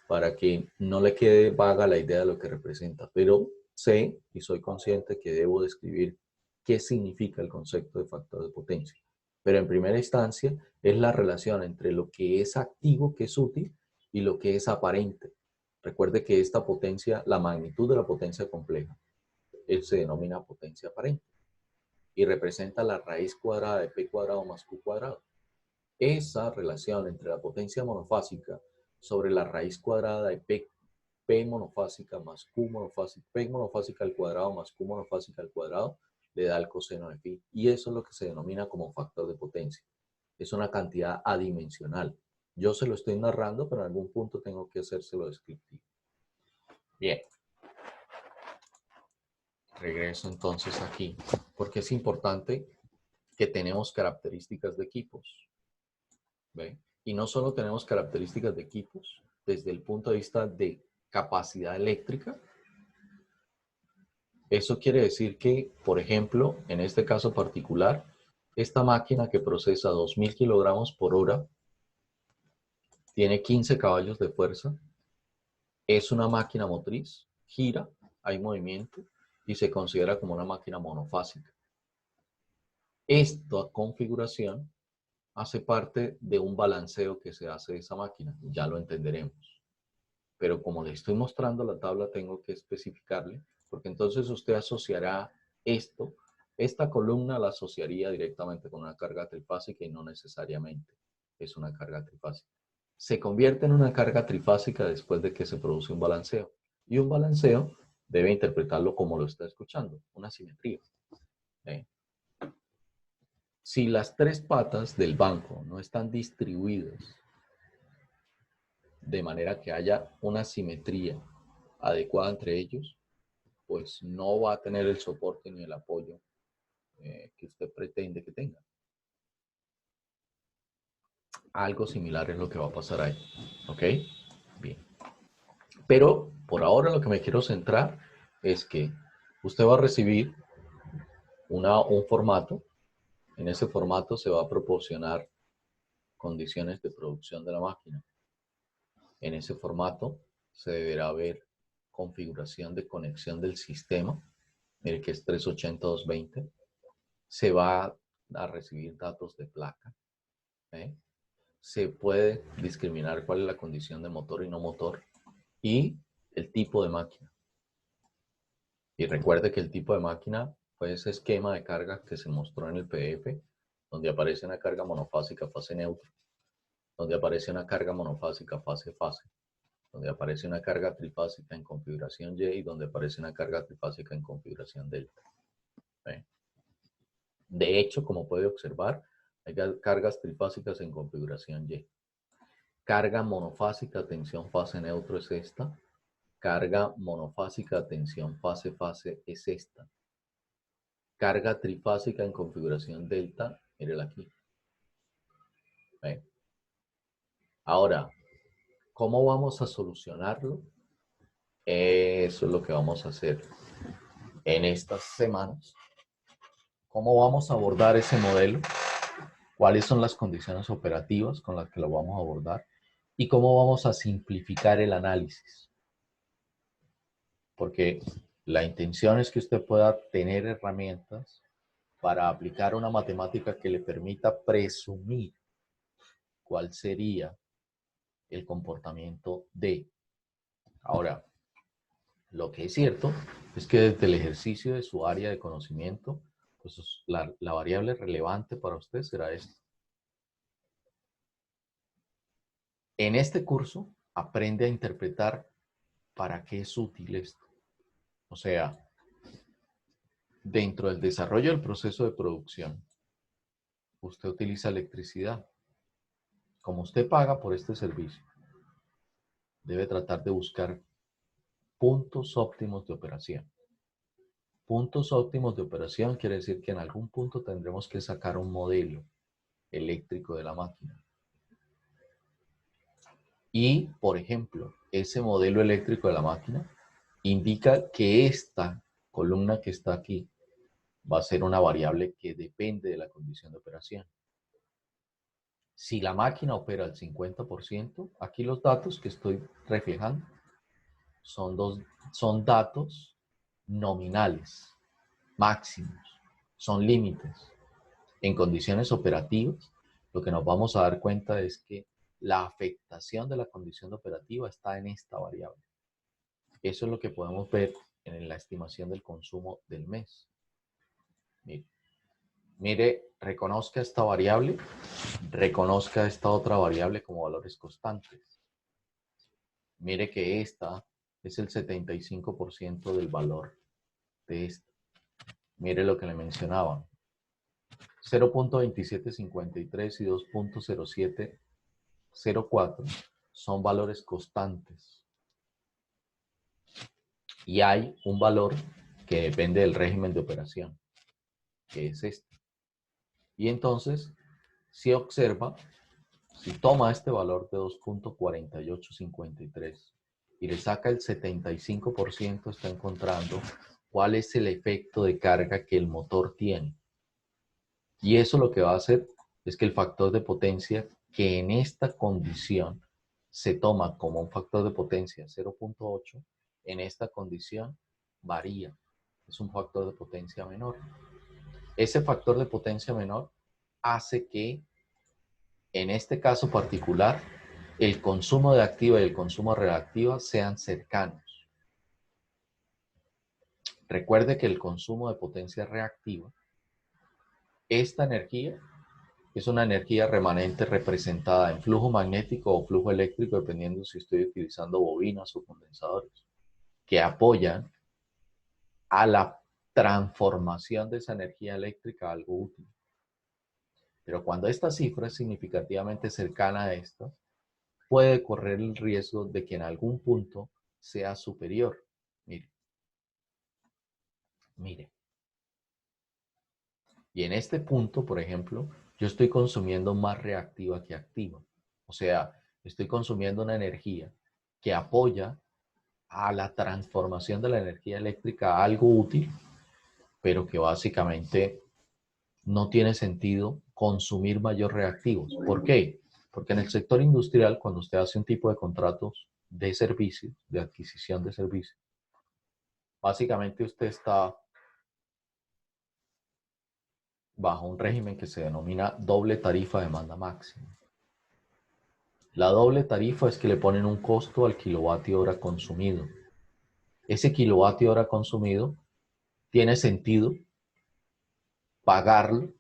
para que no le quede vaga la idea de lo que representa, pero sé y soy consciente que debo describir qué significa el concepto de factor de potencia. Pero en primera instancia es la relación entre lo que es activo, que es útil, y lo que es aparente. Recuerde que esta potencia, la magnitud de la potencia compleja, se denomina potencia aparente y representa la raíz cuadrada de P cuadrado más Q cuadrado. Esa relación entre la potencia monofásica sobre la raíz cuadrada de P P monofásica más Q monofásica, P monofásica al cuadrado más Q monofásica al cuadrado le da el coseno de phi. Y eso es lo que se denomina como factor de potencia. Es una cantidad adimensional. Yo se lo estoy narrando, pero en algún punto tengo que hacérselo descriptivo. Bien. Regreso entonces aquí, porque es importante que tenemos características de equipos. ¿Ve? Y no solo tenemos características de equipos desde el punto de vista de capacidad eléctrica. Eso quiere decir que, por ejemplo, en este caso particular, esta máquina que procesa 2000 kilogramos por hora tiene 15 caballos de fuerza, es una máquina motriz, gira, hay movimiento y se considera como una máquina monofásica. Esta configuración hace parte de un balanceo que se hace de esa máquina, ya lo entenderemos. Pero como le estoy mostrando la tabla, tengo que especificarle, porque entonces usted asociará esto, esta columna la asociaría directamente con una carga trifásica y no necesariamente es una carga trifásica. Se convierte en una carga trifásica después de que se produce un balanceo. Y un balanceo debe interpretarlo como lo está escuchando, una simetría. Si las tres patas del banco no están distribuidas de manera que haya una simetría adecuada entre ellos, pues no va a tener el soporte ni el apoyo que usted pretende que tenga. Algo similar es lo que va a pasar ahí. ¿Ok? Bien. Pero por ahora lo que me quiero centrar es que usted va a recibir un formato. En ese formato se va a proporcionar condiciones de producción de la máquina. En ese formato se deberá ver configuración de conexión del sistema, el que es 380.220. Se va a recibir datos de placa. Se puede discriminar cuál es la condición de motor y no motor y el tipo de máquina. Y recuerde que el tipo de máquina fue ese esquema de carga que se mostró en el PDF, donde aparece una carga monofásica fase neutro, donde aparece una carga monofásica fase-fase, donde aparece una carga trifásica en configuración Y y donde aparece una carga trifásica en configuración delta. De hecho, como puede observar, hay cargas trifásicas en configuración Y. Carga monofásica tensión fase neutro es esta. Carga monofásica tensión fase-fase es esta. Carga trifásica en configuración delta, mírela aquí. Ahora, ¿cómo vamos a solucionarlo? Eso es lo que vamos a hacer en estas semanas. ¿Cómo vamos a abordar ese modelo? ¿Cuáles son las condiciones operativas con las que lo vamos a abordar? ¿Y cómo vamos a simplificar el análisis? Porque la intención es que usted pueda tener herramientas para aplicar una matemática que le permita presumir cuál sería el comportamiento de. Ahora, lo que es cierto es que desde el ejercicio de su área de conocimiento, pues la variable relevante para usted será esta. En este curso, aprende a interpretar para qué es útil esto. O sea, dentro del desarrollo del proceso de producción, usted utiliza electricidad. Como usted paga por este servicio, debe tratar de buscar puntos óptimos de operación. Puntos óptimos de operación quiere decir que en algún punto tendremos que sacar un modelo eléctrico de la máquina. Y, por ejemplo, ese modelo eléctrico de la máquina indica que esta columna que está aquí va a ser una variable que depende de la condición de operación. Si la máquina opera al 50%, aquí los datos que estoy reflejando son datos nominales, máximos, son límites. En condiciones operativas, lo que nos vamos a dar cuenta es que la afectación de la condición operativa está en esta variable. Eso es lo que podemos ver en la estimación del consumo del mes. Mire, reconozca esta variable, reconozca esta otra variable como valores constantes. Mire que esta es el 75% del valor de este. Mire lo que le mencionaba. 0.2753 y 2.0704 son valores constantes. Y hay un valor que depende del régimen de operación, que es este. Y entonces, si observa, si toma este valor de 2.4853 y le saca el 75%, está encontrando cuál es el efecto de carga que el motor tiene. Y eso lo que va a hacer es que el factor de potencia, que en esta condición se toma como un factor de potencia 0.8, en esta condición varía. Es un factor de potencia menor. Ese factor de potencia menor hace que, en este caso particular, el consumo de activa y el consumo de reactiva sean cercanos. Recuerde que el consumo de potencia reactiva, esta energía es una energía remanente representada en flujo magnético o flujo eléctrico, dependiendo si estoy utilizando bobinas o condensadores, que apoyan a la transformación de esa energía eléctrica a algo útil. Pero cuando esta cifra es significativamente cercana a esta, puede correr el riesgo de que en algún punto sea superior. Mire. Mire. Y en este punto, por ejemplo, yo estoy consumiendo más reactiva que activa. O sea, estoy consumiendo una energía que apoya a la transformación de la energía eléctrica a algo útil, pero que básicamente no tiene sentido consumir mayor reactivos. ¿Por qué? Porque en el sector industrial, cuando usted hace un tipo de contratos de servicios, de adquisición de servicios, básicamente usted está bajo un régimen que se denomina doble tarifa de demanda máxima. La doble tarifa es que le ponen un costo al kilovatio hora consumido. Ese kilovatio hora consumido tiene sentido pagarlo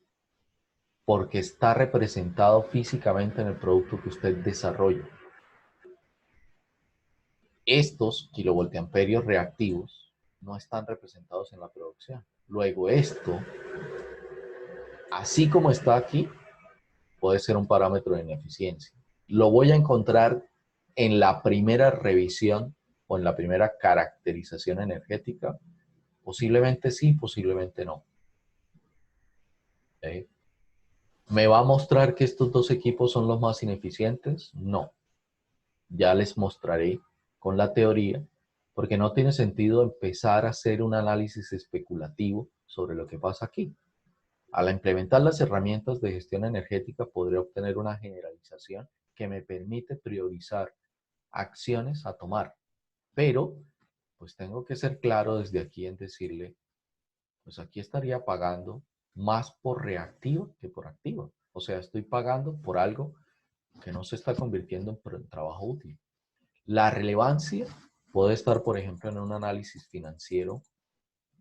porque está representado físicamente en el producto que usted desarrolla. Estos kilovoltamperios reactivos no están representados en la producción. Luego esto, así como está aquí, puede ser un parámetro de ineficiencia. Lo voy a encontrar en la primera revisión o en la primera caracterización energética. Posiblemente sí, posiblemente no. ¿Okay? ¿Me va a mostrar que estos dos equipos son los más ineficientes? No. Ya les mostraré con la teoría, porque no tiene sentido empezar a hacer un análisis especulativo sobre lo que pasa aquí. Al implementar las herramientas de gestión energética, podré obtener una generalización que me permite priorizar acciones a tomar. Pero, pues tengo que ser claro desde aquí en decirle, pues aquí estaría pagando más por reactivo que por activo. O sea, estoy pagando por algo que no se está convirtiendo en trabajo útil. La relevancia puede estar, por ejemplo, en un análisis financiero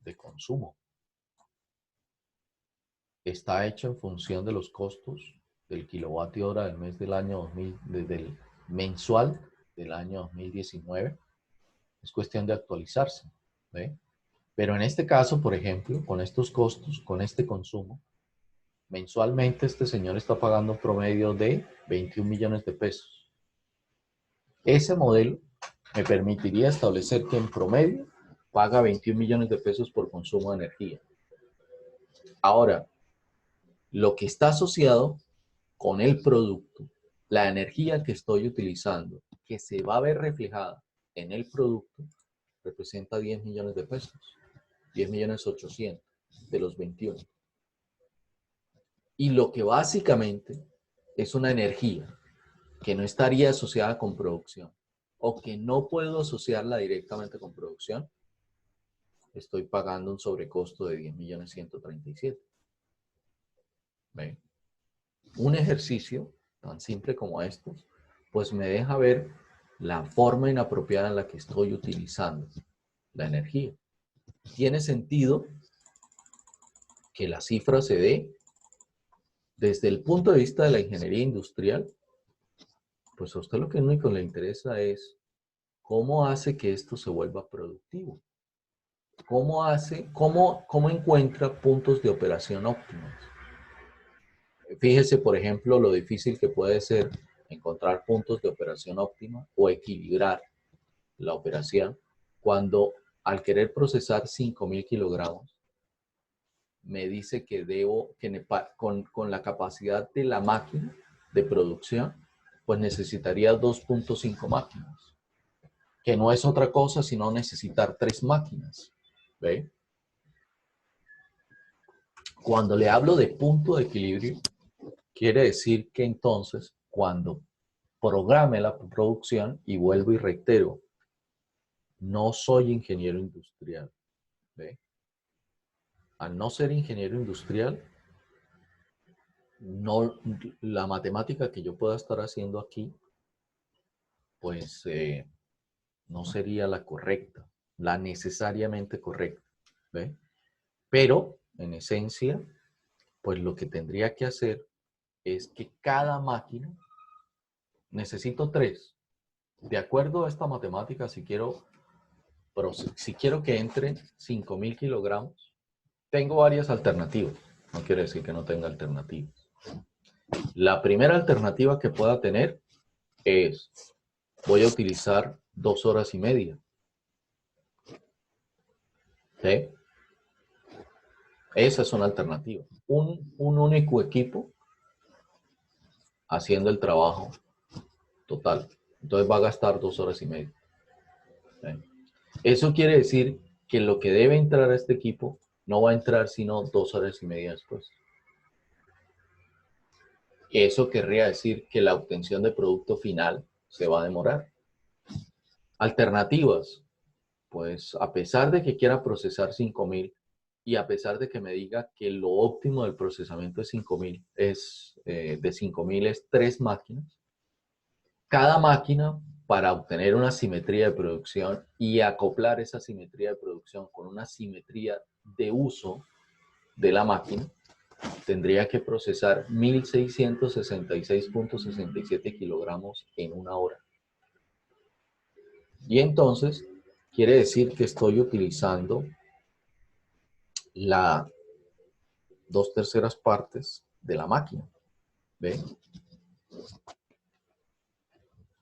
de consumo. Está hecho en función de los costos del kilovatio hora del mes del año 2000, desde el mensual del año 2019. Es cuestión de actualizarse. ¿Ve? Pero en este caso, por ejemplo, con estos costos, con este consumo, mensualmente este señor está pagando un promedio de 21 millones de pesos. Ese modelo me permitiría establecer que en promedio paga 21 millones de pesos por consumo de energía. Ahora, lo que está asociado con el producto, la energía que estoy utilizando, que se va a ver reflejada en el producto, representa 10 millones de pesos. 10 millones 800 de los 21. Y lo que básicamente es una energía que no estaría asociada con producción o que no puedo asociarla directamente con producción, estoy pagando un sobrecosto de 10 millones 137. ¿Ven? Un ejercicio tan simple como estos, pues me deja ver la forma inapropiada en la que estoy utilizando la energía. Tiene sentido que la cifra se dé desde el punto de vista de la ingeniería industrial, pues a usted lo que único le interesa es ¿cómo hace que esto se vuelva productivo? ¿Cómo encuentra puntos de operación óptimos? Fíjese, por ejemplo, lo difícil que puede ser encontrar puntos de operación óptima o equilibrar la operación cuando al querer procesar 5.000 kilogramos me dice que con la capacidad de la máquina de producción, pues necesitaría 2.5 máquinas, que no es otra cosa sino necesitar 3 máquinas. ¿Ve? Cuando le hablo de punto de equilibrio, quiere decir que entonces, cuando programe la producción, y vuelvo y reitero, no soy ingeniero industrial. ¿Ve? Al no ser ingeniero industrial, no, la matemática que yo pueda estar haciendo aquí, pues no sería la correcta, la necesariamente correcta. ¿Ve? Pero, en esencia, pues lo que tendría que hacer es que cada máquina, necesito 3. De acuerdo a esta matemática, si quiero que entren 5.000 kilogramos, tengo varias alternativas. No quiere decir que no tenga alternativas. La primera alternativa que pueda tener es, voy a utilizar 2 horas y media. ¿Sí? Esa es una alternativa. Un único equipo haciendo el trabajo total. Entonces va a gastar 2 horas y media. ¿Sí? Eso quiere decir que lo que debe entrar a este equipo no va a entrar sino 2 horas y media después. Eso querría decir que la obtención de producto final se va a demorar. Alternativas. Pues a pesar de que quiera procesar 5.000 y a pesar de que me diga que lo óptimo del procesamiento de 5.000 es 3 máquinas, cada máquina, para obtener una simetría de producción y acoplar esa simetría de producción con una simetría de uso de la máquina, tendría que procesar 1.666.67 kilogramos en una hora. Y entonces, quiere decir que estoy utilizando las 2/3 partes de la máquina. ¿Ve?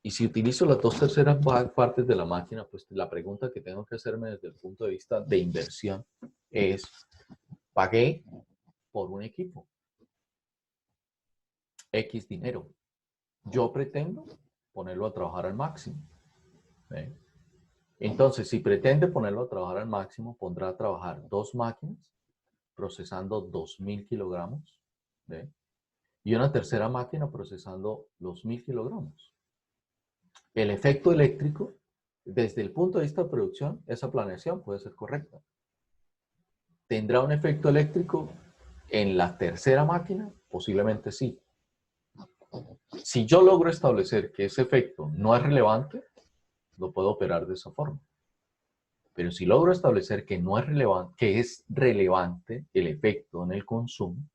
Y si utilizo las 2/3 partes de la máquina, pues la pregunta que tengo que hacerme desde el punto de vista de inversión es, pagué por un equipo X dinero. Yo pretendo ponerlo a trabajar al máximo. ¿Ve? Entonces, si pretende ponerlo a trabajar al máximo, pondrá a trabajar 2 máquinas procesando 2.000 kilogramos. ¿Ve? Y una tercera máquina procesando los 1.000 kilogramos. El efecto eléctrico, desde el punto de vista de producción, esa planeación puede ser correcta. ¿Tendrá un efecto eléctrico en la tercera máquina? Posiblemente sí. Si yo logro establecer que ese efecto no es relevante, lo puedo operar de esa forma. Pero si logro establecer que no es relevante, que es relevante el efecto en el consumo,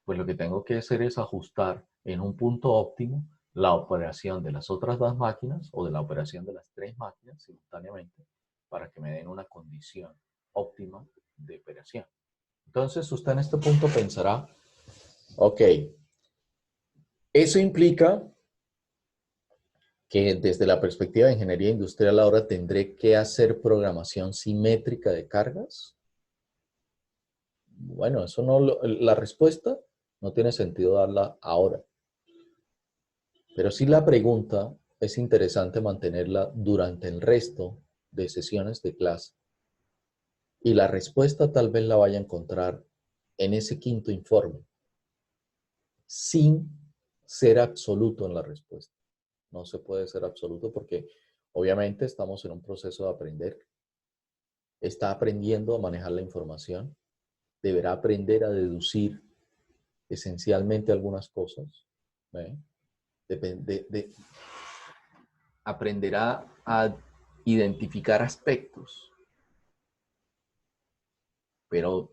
pues lo que tengo que hacer es ajustar en un punto óptimo la operación de las otras 2 máquinas o de la operación de las 3 máquinas simultáneamente para que me den una condición óptima de operación. Entonces usted en este punto pensará, ok, eso implica que desde la perspectiva de ingeniería industrial ahora tendré que hacer programación simétrica de cargas. Bueno, eso no, la respuesta no tiene sentido darla ahora. Pero sí la pregunta es interesante mantenerla durante el resto de sesiones de clase. Y la respuesta tal vez la vaya a encontrar en ese quinto informe, sin ser absoluto en la respuesta. No se puede ser absoluto porque obviamente estamos en un proceso de aprender. Está aprendiendo a manejar la información. Deberá aprender a deducir esencialmente algunas cosas. Aprenderá a identificar aspectos, pero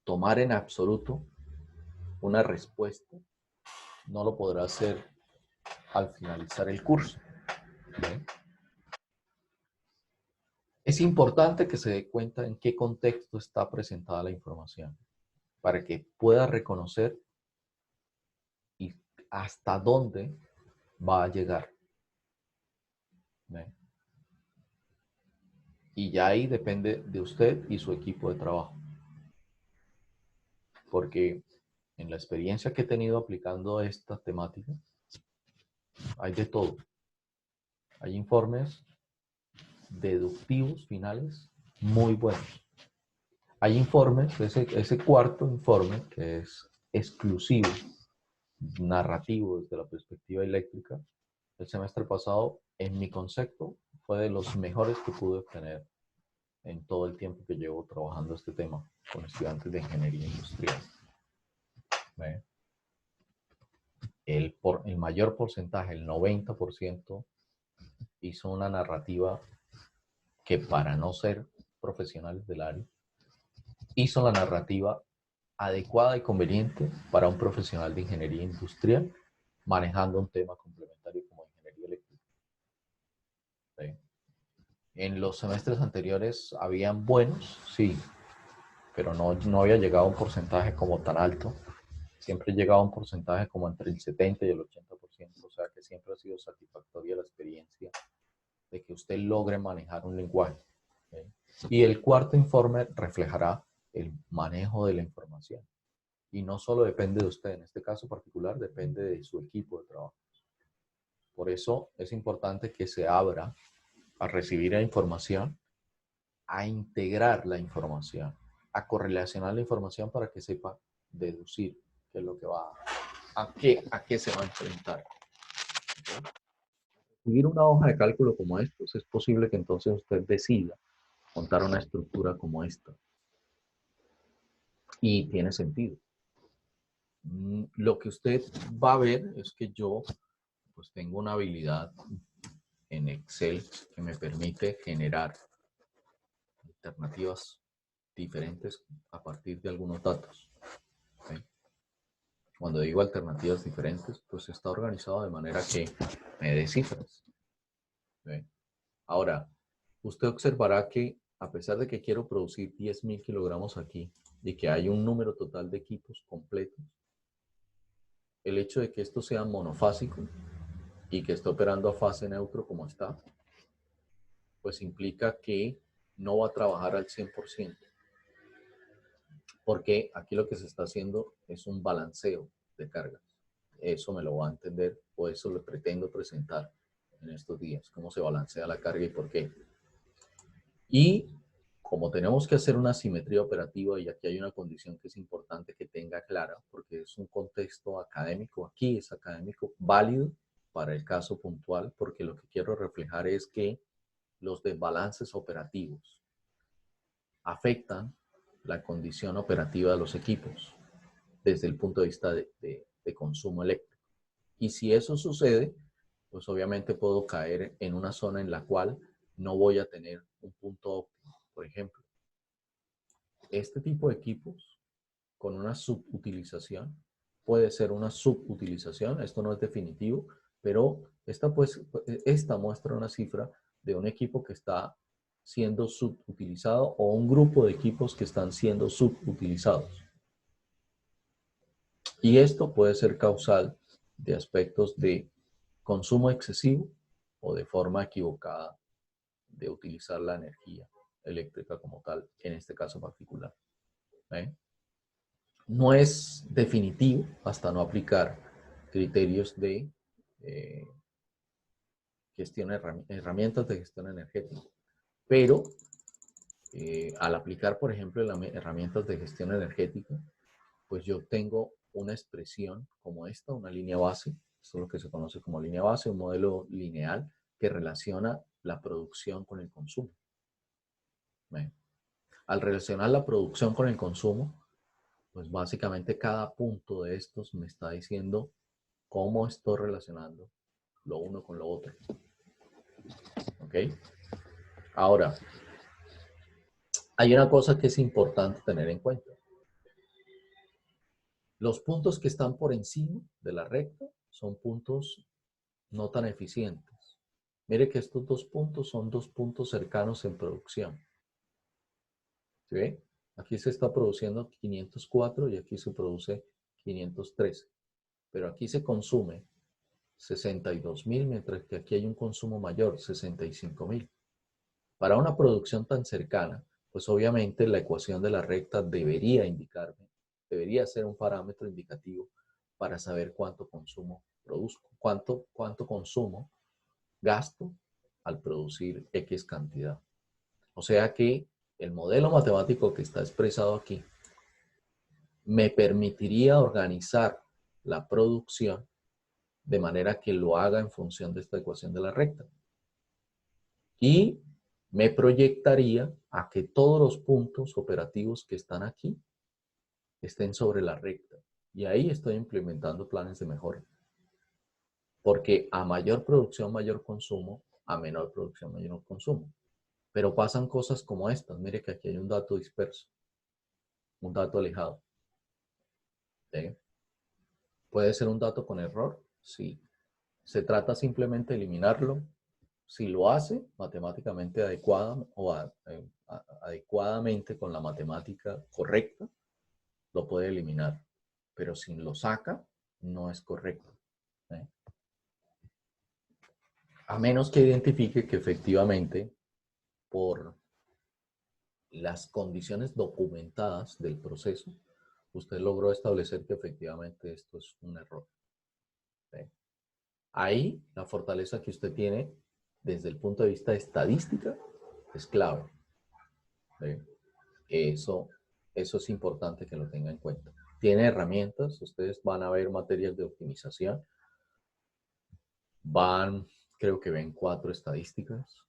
tomar en absoluto una respuesta no lo podrá hacer al finalizar el curso. Es importante que se dé cuenta en qué contexto está presentada la información para que pueda reconocer y hasta dónde va a llegar. ¿Ve? Y ya ahí depende de usted y su equipo de trabajo. Porque en la experiencia que he tenido aplicando esta temática, hay de todo. Hay informes deductivos finales muy buenos. Hay informes, ese cuarto informe que es exclusivo, narrativo desde la perspectiva eléctrica, el semestre pasado, en mi concepto, fue de los mejores que pude obtener en todo el tiempo que llevo trabajando este tema con estudiantes de ingeniería industrial. ¿Ve? El mayor porcentaje, el 90%, hizo una narrativa que para no ser profesionales del área, hizo la narrativa adecuada y conveniente para un profesional de ingeniería industrial manejando un tema complementario como ingeniería eléctrica. ¿Sí? En los semestres anteriores habían buenos, sí, pero no había llegado a un porcentaje como tan alto. Siempre llegaba a un porcentaje como entre el 70 y el 80%, o sea que siempre ha sido satisfactoria la experiencia de que usted logre manejar un lenguaje. ¿Sí? Y el cuarto informe reflejará el manejo de la información. Y no solo depende de usted, en este caso particular depende de su equipo de trabajo. Por eso es importante que se abra a recibir la información, a integrar la información, a correlacionar la información para que sepa deducir qué es lo que va a qué se va a enfrentar. ¿Okay? Seguir una hoja de cálculo como esta, es posible que entonces usted decida montar una estructura como esta. Y tiene sentido. Lo que usted va a ver es que yo pues tengo una habilidad en Excel que me permite generar alternativas diferentes a partir de algunos datos. ¿Sí? Cuando digo alternativas diferentes, pues está organizado de manera que me dé cifras. ¿Sí? Ahora, usted observará que a pesar de que quiero producir 10.000 kilogramos aquí y que hay un número total de equipos completos, el hecho de que esto sea monofásico y que esté operando a fase neutro como está, pues implica que no va a trabajar al 100%. Porque aquí lo que se está haciendo es un balanceo de cargas. Eso me lo va a entender o eso lo pretendo presentar en estos días, cómo se balancea la carga y por qué. Y como tenemos que hacer una simetría operativa, y aquí hay una condición que es importante que tenga clara, porque es un contexto académico, aquí es académico, válido para el caso puntual, porque lo que quiero reflejar es que los desbalances operativos afectan la condición operativa de los equipos desde el punto de vista de consumo eléctrico. Y si eso sucede, pues obviamente puedo caer en una zona en la cual no voy a tener un punto óptimo. Por ejemplo, este tipo de equipos con una subutilización puede ser una subutilización, esto no es definitivo, pero esta muestra una cifra de un equipo que está siendo subutilizado o un grupo de equipos que están siendo subutilizados. Y esto puede ser causal de aspectos de consumo excesivo o de forma equivocada de utilizar la energía eléctrica como tal, en este caso particular. ¿Eh? No es definitivo hasta no aplicar criterios de herramientas de gestión energética. Pero al aplicar, por ejemplo, las herramientas de gestión energética, pues yo tengo una expresión como esta, una línea base, esto es lo que se conoce como línea base, un modelo lineal que relaciona la producción con el consumo. ¿Ven? Al relacionar la producción con el consumo, pues básicamente cada punto de estos me está diciendo cómo estoy relacionando lo uno con lo otro. ¿Ok? Ahora, hay una cosa que es importante tener en cuenta. Los puntos que están por encima de la recta son puntos no tan eficientes. Mire que estos dos puntos son dos puntos cercanos en producción. ¿Sí ve? Aquí se está produciendo 504 y aquí se produce 513. Pero aquí se consume 62.000, mientras que aquí hay un consumo mayor, 65.000. Para una producción tan cercana, pues obviamente la ecuación de la recta debería indicarme, debería ser un parámetro indicativo para saber cuánto consumo produzco, cuánto consumo gasto al producir X cantidad. O sea que el modelo matemático que está expresado aquí me permitiría organizar la producción de manera que lo haga en función de esta ecuación de la recta. Y me proyectaría a que todos los puntos operativos que están aquí estén sobre la recta. Y ahí estoy implementando planes de mejora. Porque a mayor producción, mayor consumo, a menor producción, menor consumo. Pero pasan cosas como estas. Mire que aquí hay un dato disperso, un dato alejado. ¿Sí? ¿Puede ser un dato con error? Sí. Se trata simplemente de eliminarlo. Si lo hace matemáticamente adecuada o adecuadamente con la matemática correcta, lo puede eliminar. Pero si lo saca, no es correcto. ¿Eh? A menos que identifique que efectivamente, por las condiciones documentadas del proceso, usted logró establecer que efectivamente esto es un error. ¿Sí? Ahí la fortaleza que usted tiene desde el punto de vista estadística es clave. ¿Sí? Eso es importante que lo tenga en cuenta. Tiene herramientas, ustedes van a ver materias de optimización. Creo que ven 4 estadísticas.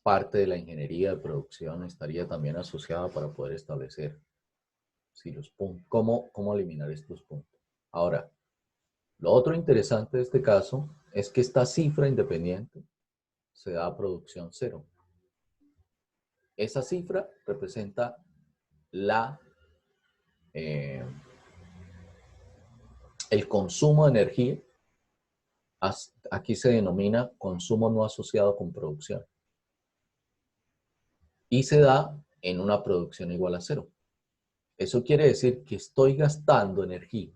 Parte de la ingeniería de producción estaría también asociada para poder establecer si los puntos, cómo eliminar estos puntos. Ahora, lo otro interesante de este caso es que esta cifra independiente se da a producción cero. Esa cifra representa el consumo de energía. Aquí se denomina consumo no asociado con producción. Y se da en una producción igual a cero. Eso quiere decir que estoy gastando energía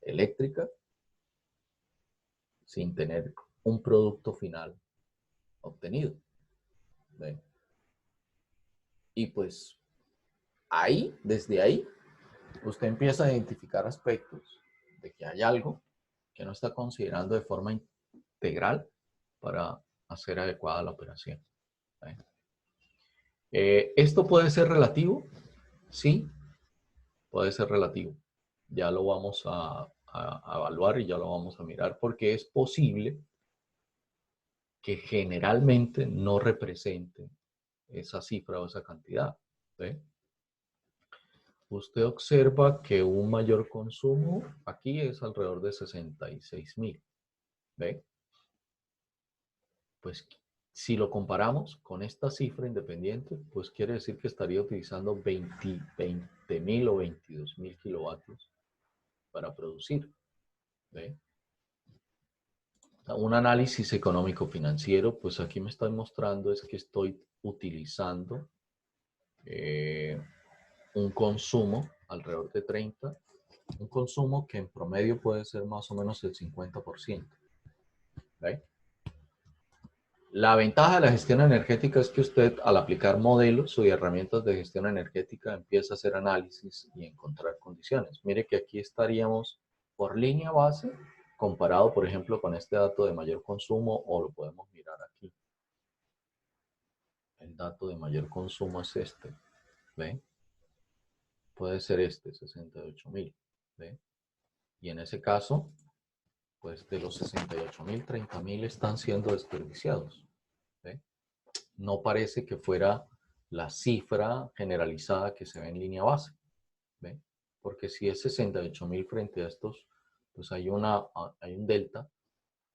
eléctrica sin tener un producto final obtenido. ¿Ven? Y pues desde ahí, usted empieza a identificar aspectos de que hay algo que no está considerando de forma integral para hacer adecuada la operación. ¿Ven? ¿Esto puede ser relativo? Sí, puede ser relativo. Ya lo vamos a evaluar y ya lo vamos a mirar porque es posible que generalmente no represente esa cifra o esa cantidad. ¿Sí? Usted observa que un mayor consumo aquí es alrededor de 66.000. ¿Ve? Pues si lo comparamos con esta cifra independiente, pues quiere decir que estaría utilizando 20.000 o 22.000 kilovatios para producir. ¿Ve? Un análisis económico-financiero, pues aquí me están mostrando es que estoy utilizando un consumo alrededor de 30, un consumo que en promedio puede ser más o menos el 50%. ¿Ve? La ventaja de la gestión energética es que usted al aplicar modelos y herramientas de gestión energética empieza a hacer análisis y encontrar condiciones. Mire que aquí estaríamos por línea base comparado, por ejemplo, con este dato de mayor consumo o lo podemos mirar aquí. El dato de mayor consumo es este. ¿Ve? Puede ser este, 68.000. ¿Ve? Y en ese caso, pues de los 68.000, 30.000 están siendo desperdiciados. ¿Ve? No parece que fuera la cifra generalizada que se ve en línea base. ¿Ve? Porque si es 68.000 frente a estos, pues hay un delta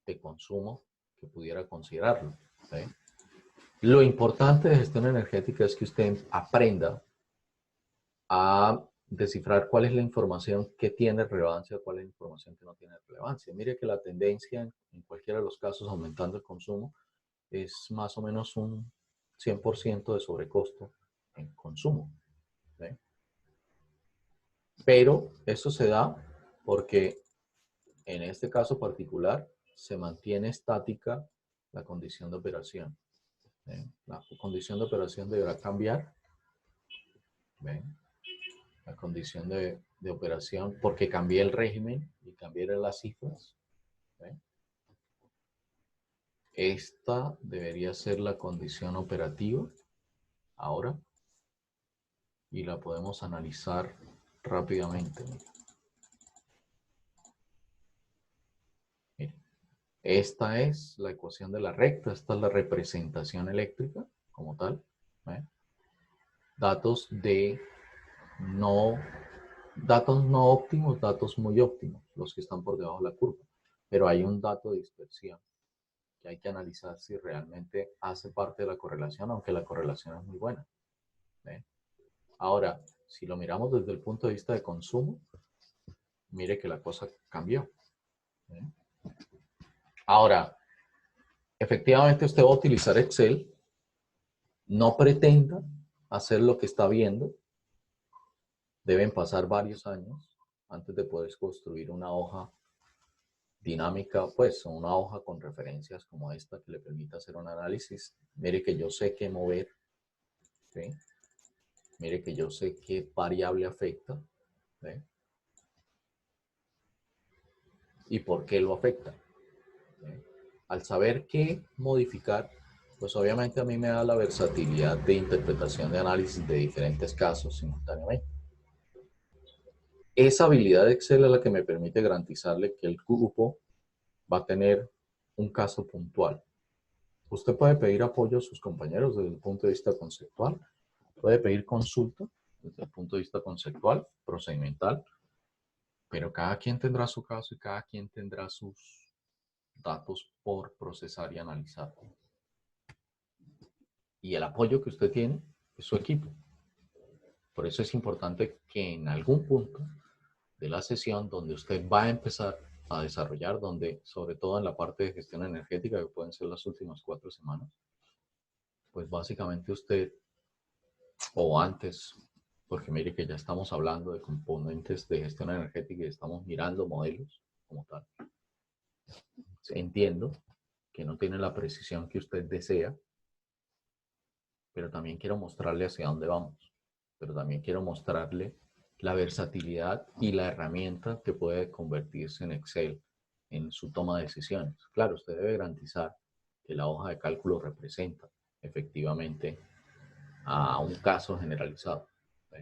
de consumo que pudiera considerarlo. ¿Ve? Lo importante de gestión energética es que usted aprenda a descifrar cuál es la información que tiene relevancia, cuál es la información que no tiene relevancia. Mire que la tendencia en cualquiera de los casos aumentando el consumo es más o menos un 100% de sobrecosto en consumo. ¿Ve? Pero eso se da porque en este caso particular se mantiene estática la condición de operación. ¿Ven? La condición de operación deberá cambiar. ¿Ven? La condición de operación porque cambié el régimen y cambié las cifras. ¿Ven? Esta debería ser la condición operativa ahora y la podemos analizar rápidamente. Miren, esta es la ecuación de la recta, esta es la representación eléctrica como tal. ¿Ven? Datos no óptimos, datos muy óptimos, los que están por debajo de la curva. Pero hay un dato de dispersión que hay que analizar si realmente hace parte de la correlación, aunque la correlación es muy buena. ¿Ven? Ahora, si lo miramos desde el punto de vista de consumo, mire que la cosa cambió. ¿Ven? Ahora, efectivamente usted va a utilizar Excel. No pretenda hacer lo que está viendo. Deben pasar varios años antes de poder construir una hoja dinámica, pues una hoja con referencias como esta que le permita hacer un análisis. Mire que yo sé qué mover. ¿Sí? Mire que yo sé qué variable afecta. ¿Sí? Y por qué lo afecta. ¿Sí? Al saber qué modificar, pues obviamente a mí me da la versatilidad de interpretación de análisis de diferentes casos simultáneamente. Esa habilidad de Excel es la que me permite garantizarle que el grupo va a tener un caso puntual. Usted puede pedir apoyo a sus compañeros desde el punto de vista conceptual, puede pedir consulta desde el punto de vista conceptual, procedimental, pero cada quien tendrá su caso y cada quien tendrá sus datos por procesar y analizar. Y el apoyo que usted tiene es su equipo. Por eso es importante que en algún punto de la sesión donde usted va a empezar a desarrollar, donde sobre todo en la parte de gestión energética, que pueden ser las últimas 4 semanas, pues básicamente usted, o antes, porque mire que ya estamos hablando de componentes de gestión energética y estamos mirando modelos como tal. Entiendo que no tiene la precisión que usted desea, pero también quiero mostrarle hacia dónde vamos. Pero también quiero mostrarle la versatilidad y la herramienta que puede convertirse en Excel en su toma de decisiones. Claro, usted debe garantizar que la hoja de cálculo representa efectivamente a un caso generalizado. ¿Sí?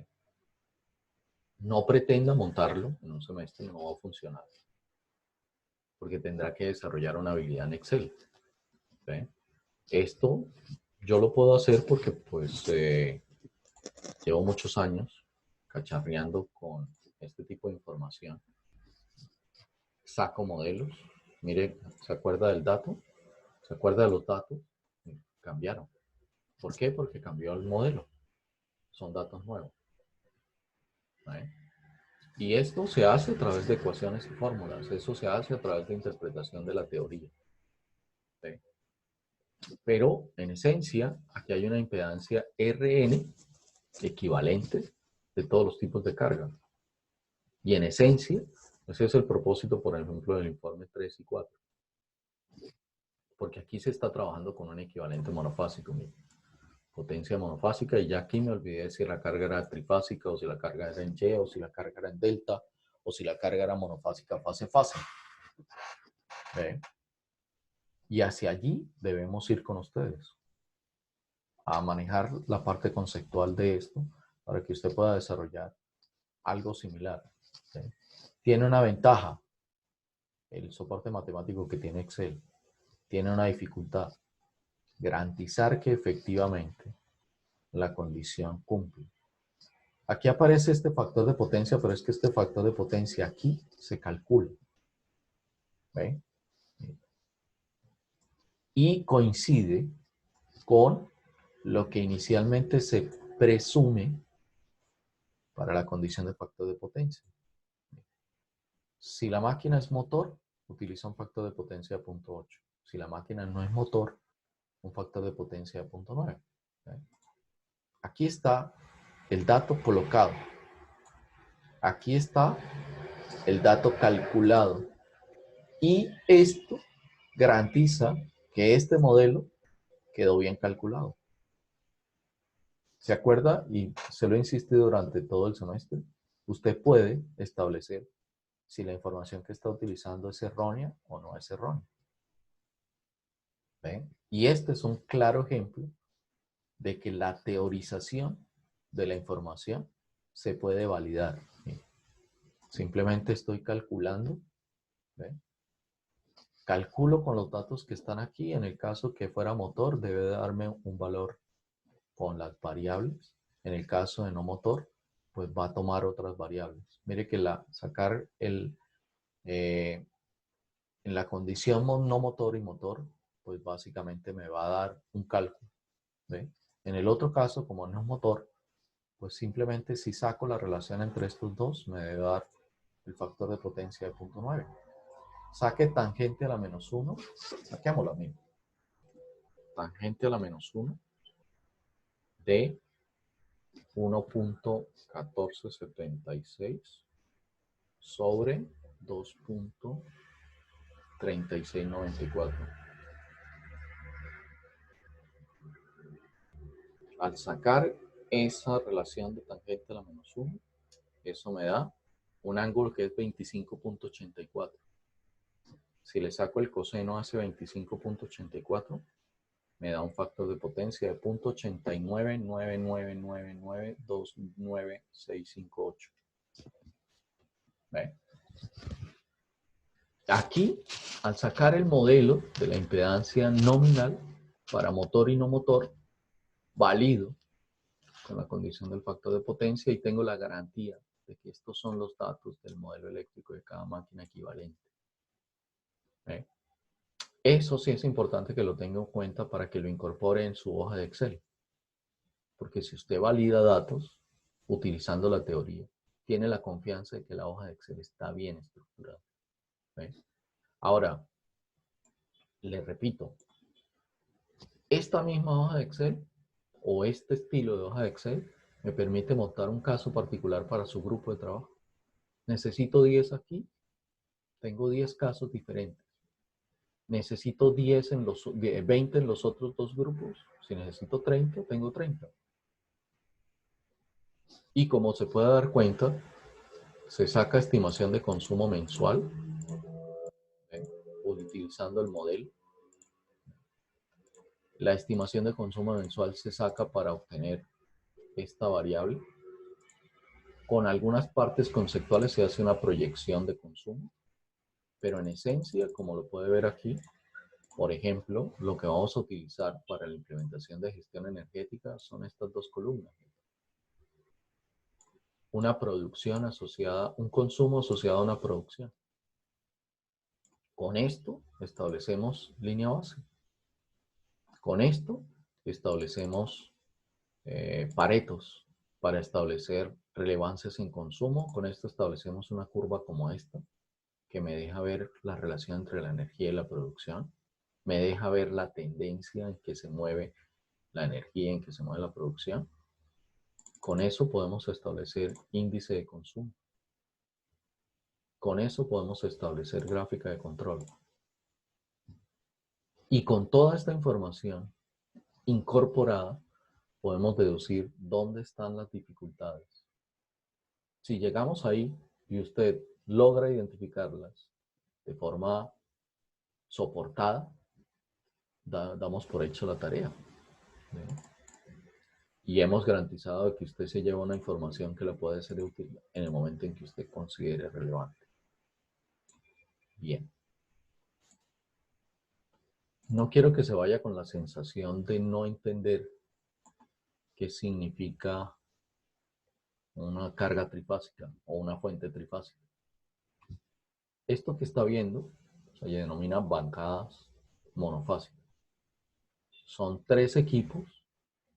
No pretenda montarlo en un semestre, no va a funcionar, porque tendrá que desarrollar una habilidad en Excel. ¿Sí? Esto yo lo puedo hacer porque pues llevo muchos años cacharreando con este tipo de información. Saco modelos. Mire, ¿se acuerda del dato? ¿Se acuerda de los datos? Cambiaron. ¿Por qué? Porque cambió el modelo. Son datos nuevos. ¿Vale? Y esto se hace a través de ecuaciones y fórmulas. Eso se hace a través de interpretación de la teoría. ¿Sí? Pero en esencia, aquí hay una impedancia Rn equivalente de todos los tipos de carga. Y en esencia, ese es el propósito, por ejemplo, del informe 3 y 4. Porque aquí se está trabajando con un equivalente monofásico. Mira, potencia monofásica, y ya aquí me olvidé si la carga era trifásica, o si la carga era en Y, o si la carga era en delta, o si la carga era monofásica fase-fase. ¿Ve? Y hacia allí debemos ir con ustedes, a manejar la parte conceptual de esto, para que usted pueda desarrollar algo similar. ¿Sí? Tiene una ventaja, el soporte matemático que tiene Excel. Tiene una dificultad, garantizar que efectivamente la condición cumple. Aquí aparece este factor de potencia, pero es que este factor de potencia aquí se calcula. ¿Ve? Y coincide con lo que inicialmente se presume para la condición de factor de potencia. Si la máquina es motor, utiliza un factor de potencia de 0.8. Si la máquina no es motor, un factor de potencia de 0.9. Aquí está el dato colocado. Aquí está el dato calculado. Y esto garantiza que este modelo quedó bien calculado. ¿Se acuerda? Y se lo insiste durante todo el semestre. Usted puede establecer si la información que está utilizando es errónea o no es errónea. ¿Ven? Y este es un claro ejemplo de que la teorización de la información se puede validar. ¿Sí? Simplemente estoy calculando. ¿Ven? Calculo con los datos que están aquí. En el caso que fuera motor, debe darme un valor con las variables. En el caso de no motor, pues va a tomar otras variables. Mire que sacar en la condición no motor y motor, pues básicamente me va a dar un cálculo. ¿Ve? En el otro caso, como no es motor, pues simplemente si saco la relación entre estos dos, me debe dar el factor de potencia de 0.9. Saque tangente a la menos 1, saquemos la misma. Tangente a la menos 1 de 1.1476 sobre 2.3694. Al sacar esa relación de tangente a la menos 1, eso me da un ángulo que es 25.84. Si le saco el coseno a ese 25.84, me da un factor de potencia de 0.899999299658. ¿Ve? Aquí, al sacar el modelo de la impedancia nominal para motor y no motor, valido con la condición del factor de potencia y tengo la garantía de que estos son los datos del modelo eléctrico de cada máquina equivalente. ¿Eh? Eso sí es importante que lo tenga en cuenta para que lo incorpore en su hoja de Excel. Porque si usted valida datos utilizando la teoría, tiene la confianza de que la hoja de Excel está bien estructurada. ¿Eh? Ahora, le repito, esta misma hoja de Excel o este estilo de hoja de Excel me permite montar un caso particular para su grupo de trabajo. Necesito 10 aquí, tengo 10 casos diferentes. Necesito 10 en 20 en los otros dos grupos. Si necesito 30, tengo 30. Y como se puede dar cuenta, se saca estimación de consumo mensual, utilizando el modelo. La estimación de consumo mensual se saca para obtener esta variable. Con algunas partes conceptuales se hace una proyección de consumo, pero en esencia, como lo puede ver aquí, por ejemplo, lo que vamos a utilizar para la implementación de gestión energética son estas dos columnas. Una producción asociada, un consumo asociado a una producción. Con esto establecemos línea base. Con esto establecemos paretos para establecer relevancias en consumo. Con esto establecemos una curva como esta, que me deja ver la relación entre la energía y la producción. Me deja ver la tendencia en que se mueve la energía, en que se mueve la producción. Con eso podemos establecer índice de consumo. Con eso podemos establecer gráfica de control. Y con toda esta información incorporada, podemos deducir dónde están las dificultades. Si llegamos ahí y usted logra identificarlas de forma soportada, damos por hecho la tarea. ¿Sí? Y hemos garantizado que usted se lleva una información que le puede ser útil en el momento en que usted considere relevante. Bien. No quiero que se vaya con la sensación de no entender qué significa una carga trifásica o una fuente trifásica. Esto que está viendo se denomina bancadas monofásicas. Son tres equipos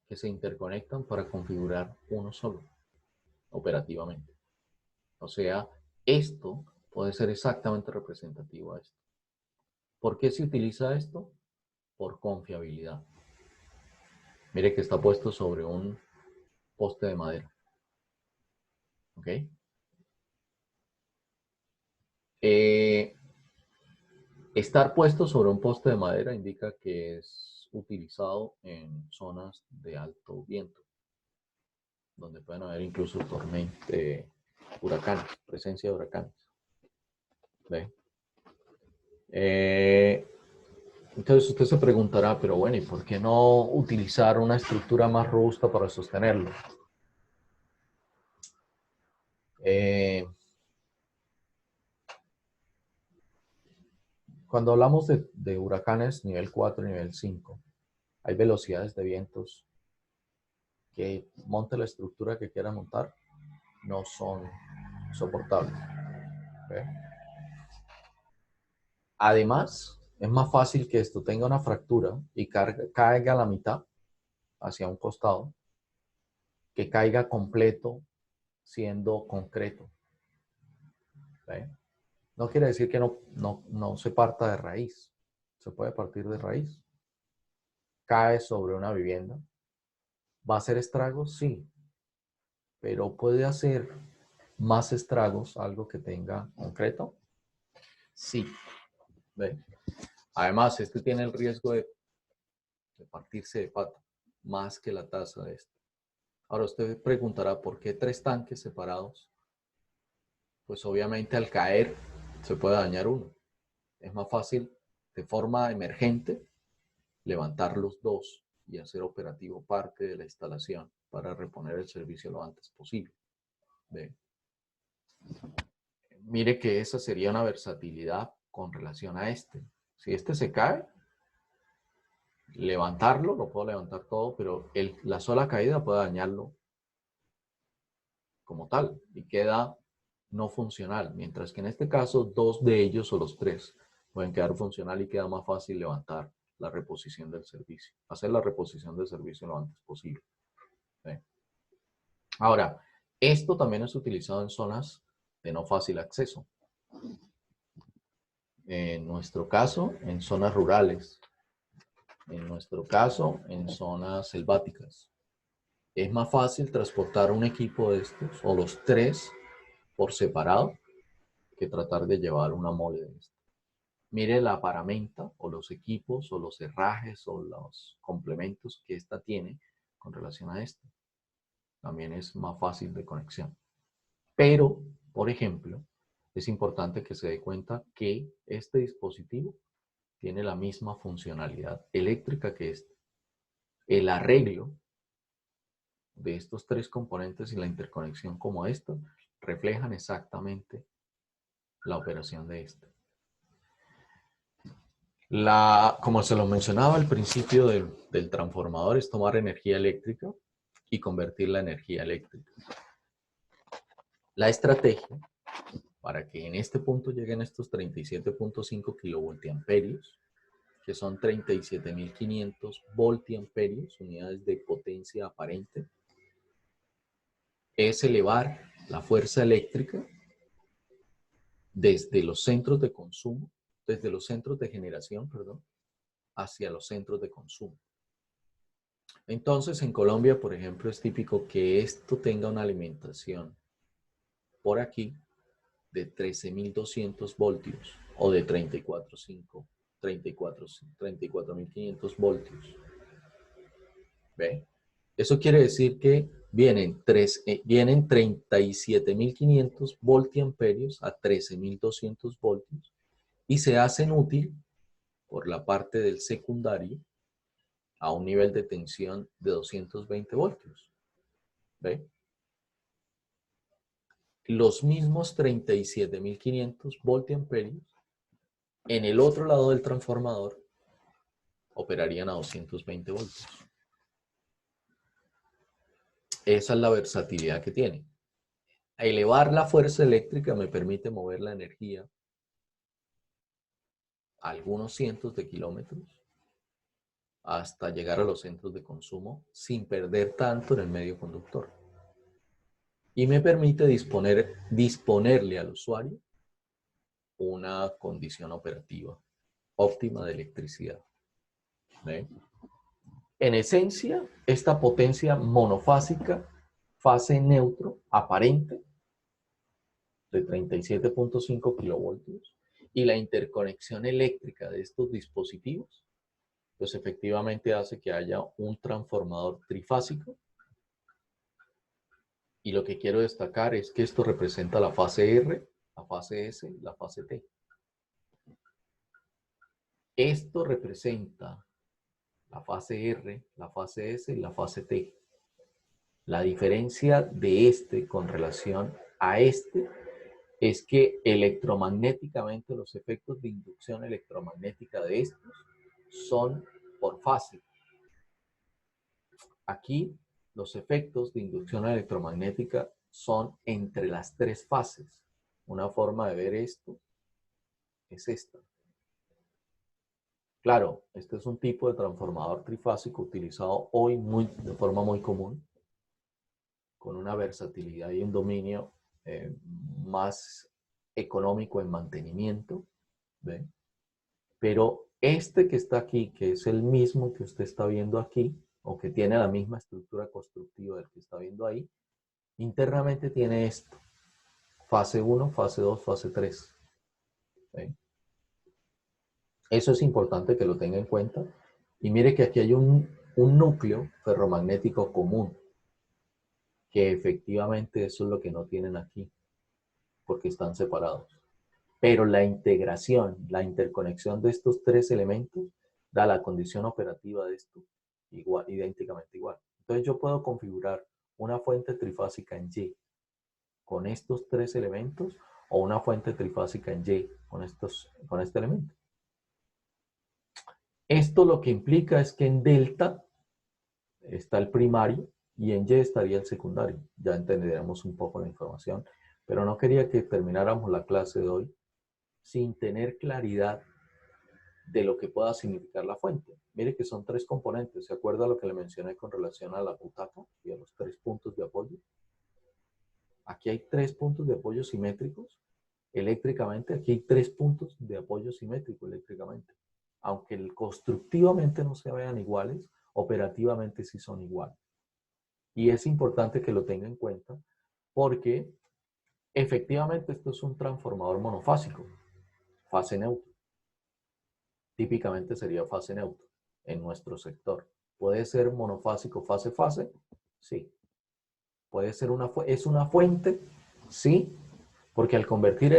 que se interconectan para configurar uno solo, operativamente. O sea, esto puede ser exactamente representativo a esto. ¿Por qué se utiliza esto? por confiabilidad. Mire que está puesto sobre un poste de madera. ¿Ok? Estar puesto sobre un poste de madera indica que es utilizado en zonas de alto viento, donde pueden haber incluso tormentas, huracanes, presencia de huracanes. ¿Ve? Entonces usted se preguntará, pero bueno, ¿y por qué no utilizar una estructura más robusta para sostenerlo? Cuando hablamos de huracanes nivel 4 y nivel 5, hay velocidades de vientos que monte la estructura que quiera montar, no son soportables. ¿Okay? Además, es más fácil que esto tenga una fractura y caiga a la mitad hacia un costado, que caiga completo siendo concreto. ¿Okay? No quiere decir que no se parta de raíz. Se puede partir de raíz. Cae sobre una vivienda. ¿Va a hacer estragos? Sí. Pero puede hacer más estragos algo que tenga concreto. Sí. ¿Ve? Además, este tiene el riesgo de partirse de pata, más que la tasa de este. Ahora usted preguntará, ¿por qué 3 tanques separados? Pues obviamente al caer se puede dañar uno. Es más fácil de forma emergente levantar los 2 y hacer operativo parte de la instalación para reponer el servicio lo antes posible. ¿Ve? Mire que esa sería una versatilidad con relación a este. Si este se cae, levantarlo, lo puedo levantar todo, pero la sola caída puede dañarlo como tal y queda no funcional, mientras que en este caso 2 de ellos o los 3 pueden quedar funcional y queda más fácil levantar la reposición del servicio, hacer la reposición del servicio lo antes posible. ¿Sí? Ahora, esto también es utilizado en zonas de no fácil acceso. En nuestro caso, en zonas rurales. En nuestro caso, en zonas selváticas. Es más fácil transportar un equipo de estos, o los 3 por separado, que tratar de llevar una mole de esto. Mire la paramenta, o los equipos, o los herrajes, o los complementos que esta tiene con relación a esto. También es más fácil de conexión. Pero, por ejemplo, es importante que se dé cuenta que este dispositivo tiene la misma funcionalidad eléctrica que este. El arreglo de estos 3 componentes y la interconexión como esta reflejan exactamente la operación de este. Como se lo mencionaba al principio del transformador, es tomar energía eléctrica y convertirla en energía eléctrica. La estrategia para que en este punto lleguen estos 37.5 kilovoltiamperios, que son 37.500 voltiamperios, unidades de potencia aparente, es elevar la fuerza eléctrica desde los centros de consumo, desde los centros de generación, perdón, hacia los centros de consumo. Entonces, en Colombia, por ejemplo, es típico que esto tenga una alimentación por aquí de 13.200 voltios o de 34.500 voltios. ¿Ve? Eso quiere decir que vienen 37.500 voltiamperios a 13.200 voltios y se hacen útil por la parte del secundario a un nivel de tensión de 220 voltios. ¿Ve? Los mismos 37.500 voltiamperios en el otro lado del transformador operarían a 220 voltios. Esa es la versatilidad que tiene. Elevar la fuerza eléctrica me permite mover la energía a algunos cientos de kilómetros hasta llegar a los centros de consumo sin perder tanto en el medio conductor. Y me permite disponerle al usuario una condición operativa óptima de electricidad. ¿Ve? En esencia, esta potencia monofásica, fase neutro, aparente, de 37.5 kilovoltios, y la interconexión eléctrica de estos dispositivos, pues efectivamente hace que haya un transformador trifásico. Y lo que quiero destacar es que esto representa la fase R, la fase S, la fase T. Esto representa la fase R, la fase S y la fase T. La diferencia de este con relación a este es que electromagnéticamente los efectos de inducción electromagnética de estos son por fase. Aquí los efectos de inducción electromagnética son entre las tres fases. Una forma de ver esto es esta. Claro, este es un tipo de transformador trifásico utilizado hoy de forma muy común, con una versatilidad y un dominio más económico en mantenimiento, ¿ve? Pero este que está aquí, que es el mismo que usted está viendo aquí, o que tiene la misma estructura constructiva del que está viendo ahí, internamente tiene esto: fase 1, fase 2, fase 3. ¿Sí? Eso es importante que lo tenga en cuenta. Y mire que aquí hay un núcleo ferromagnético común, que efectivamente eso es lo que no tienen aquí, porque están separados. Pero la integración, la interconexión de estos tres elementos da la condición operativa de esto igual, idénticamente igual. Entonces yo puedo configurar una fuente trifásica en Y con estos tres elementos, o una fuente trifásica en Y con este elemento. Esto lo que implica es que en delta está el primario y en Y estaría el secundario. Ya entenderemos un poco la información, pero no quería que termináramos la clase de hoy sin tener claridad de lo que pueda significar la fuente. Mire que son tres componentes. ¿Se acuerda lo que le mencioné con relación a la butaca y a los tres puntos de apoyo? Aquí hay tres puntos de apoyo simétricos eléctricamente. Aquí hay tres puntos de apoyo simétrico eléctricamente. Aunque constructivamente no se vean iguales, operativamente sí son iguales. Y es importante que lo tenga en cuenta porque efectivamente esto es un transformador monofásico, fase neutra. Típicamente sería fase neutra en nuestro sector. ¿Puede ser monofásico fase-fase? Sí. ¿Puede ser es una fuente? Sí, porque al convertir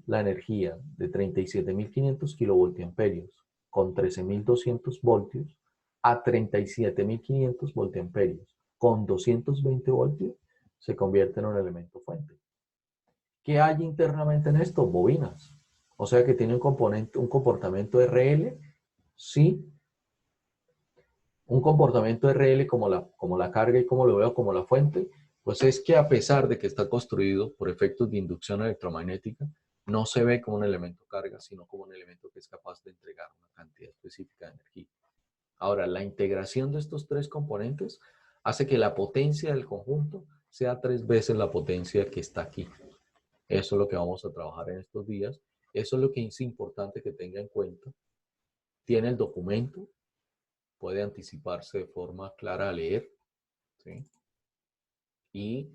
la energía de 37.500 kilovoltiamperios con 13.200 voltios a 37.500 voltiamperios con 220 voltios, se convierte en un elemento fuente. ¿Qué hay internamente en esto? Bobinas. O sea que tiene un comportamiento RL, sí. Un comportamiento RL como la carga y como lo veo como la fuente, pues es que a pesar de que está construido por efectos de inducción electromagnética, no se ve como un elemento carga, sino como un elemento que es capaz de entregar una cantidad específica de energía. Ahora, la integración de estos tres componentes hace que la potencia del conjunto sea 3 veces la potencia que está aquí. Eso es lo que vamos a trabajar en estos días. Eso es lo que es importante que tenga en cuenta. Tiene el documento, puede anticiparse de forma clara a leer, ¿sí? Y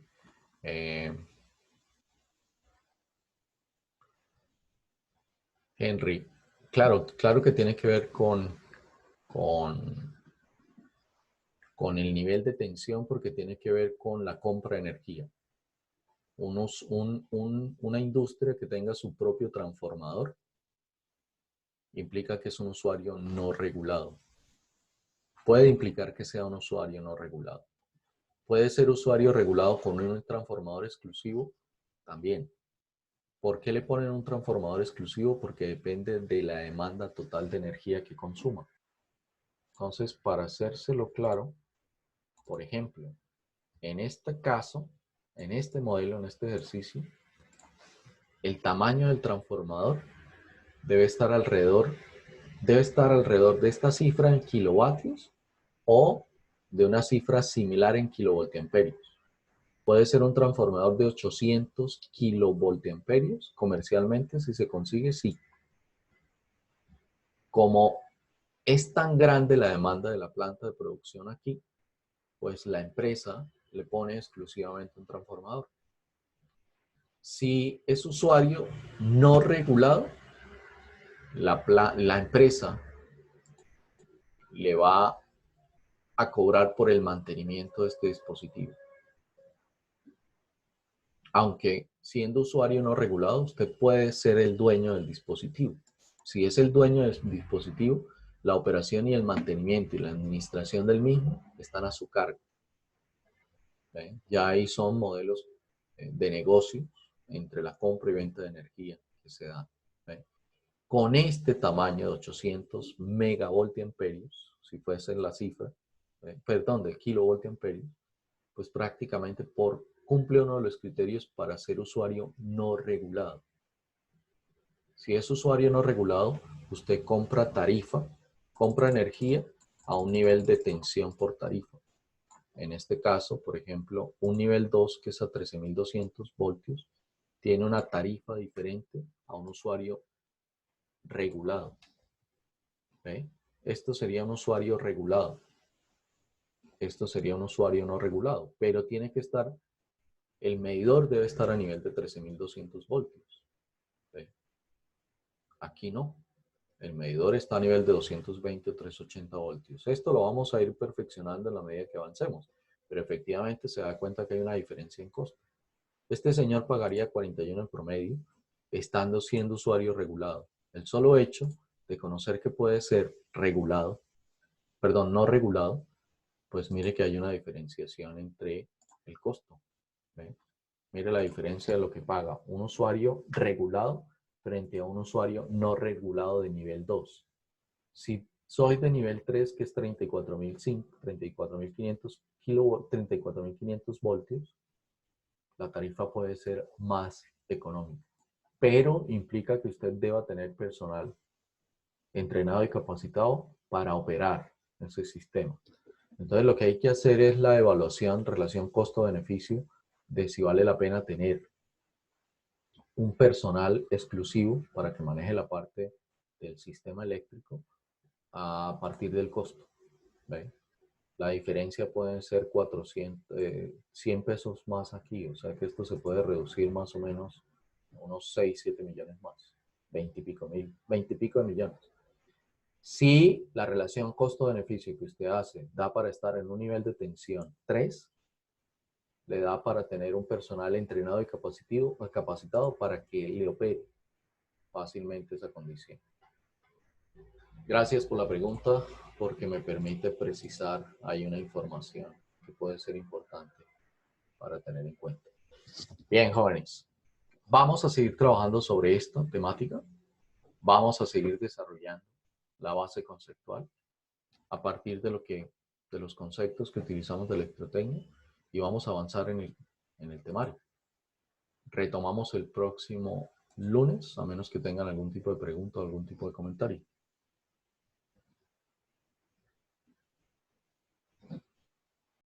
Henry, claro que tiene que ver con, con el nivel de tensión, porque tiene que ver con la compra de energía. Una industria que tenga su propio transformador implica que es un usuario no regulado. Puede implicar que sea un usuario no regulado. Puede ser usuario regulado con un transformador exclusivo también. ¿Por qué le ponen un transformador exclusivo? Porque depende de la demanda total de energía que consuma. Entonces, para hacérselo claro, por ejemplo, en este caso, en este modelo, en este ejercicio, el tamaño del transformador debe estar alrededor de esta cifra en kilovatios o de una cifra similar en kilovoltiamperios. Puede ser un transformador de 800 kilovoltiamperios comercialmente, si se consigue, sí. Como es tan grande la demanda de la planta de producción aquí, pues la empresa le pone exclusivamente un transformador. Si es usuario no regulado, la empresa le va a cobrar por el mantenimiento de este dispositivo. Aunque siendo usuario no regulado, usted puede ser el dueño del dispositivo. Si es el dueño del dispositivo, la operación y el mantenimiento y la administración del mismo están a su cargo. ¿Ven? Ya ahí son modelos de negocio entre la compra y venta de energía que se dan. ¿Ven? Con este tamaño de 800 megavoltiamperios, si fuese la cifra, perdón, del kilovoltiamperios, pues prácticamente cumple uno de los criterios para ser usuario no regulado. Si es usuario no regulado, usted compra tarifa, compra energía a un nivel de tensión por tarifa. En este caso, por ejemplo, un nivel 2 que es a 13.200 voltios, tiene una tarifa diferente a un usuario regulado. ¿Ve? Esto sería un usuario regulado. Esto sería un usuario no regulado, pero tiene que estar, el medidor debe estar a nivel de 13.200 voltios. ¿Ve? Aquí no. El medidor está a nivel de 220 o 380 voltios. Esto lo vamos a ir perfeccionando en la medida que avancemos, pero efectivamente se da cuenta que hay una diferencia en costo. Este señor pagaría 41 en promedio, estando siendo usuario regulado. El solo hecho de conocer que puede ser regulado, perdón, no regulado, pues mire que hay una diferenciación entre el costo. ¿Ve? Mire la diferencia de lo que paga un usuario regulado frente a un usuario no regulado de nivel 2. Si soy de nivel 3, que es 34.500 voltios, la tarifa puede ser más económica, pero implica que usted deba tener personal entrenado y capacitado para operar ese sistema. Entonces lo que hay que hacer es la evaluación, relación costo-beneficio, de si vale la pena tener un personal exclusivo para que maneje la parte del sistema eléctrico a partir del costo. ¿Ve? La diferencia puede ser 100 pesos más aquí, o sea que esto se puede reducir más o menos unos 6, 7 millones más, 20 y pico de millones. Si la relación costo-beneficio que usted hace da para estar en un nivel de tensión 3, le da para tener un personal entrenado y capacitado para que le opere fácilmente esa condición. Gracias por la pregunta, porque me permite precisar ahí una información que puede ser importante para tener en cuenta. Bien, jóvenes, vamos a seguir trabajando sobre esta temática. Vamos a seguir desarrollando la base conceptual a partir de los conceptos que utilizamos de electrotecnia y vamos a avanzar en el temario. Retomamos el próximo lunes, a menos que tengan algún tipo de pregunta o algún tipo de comentario.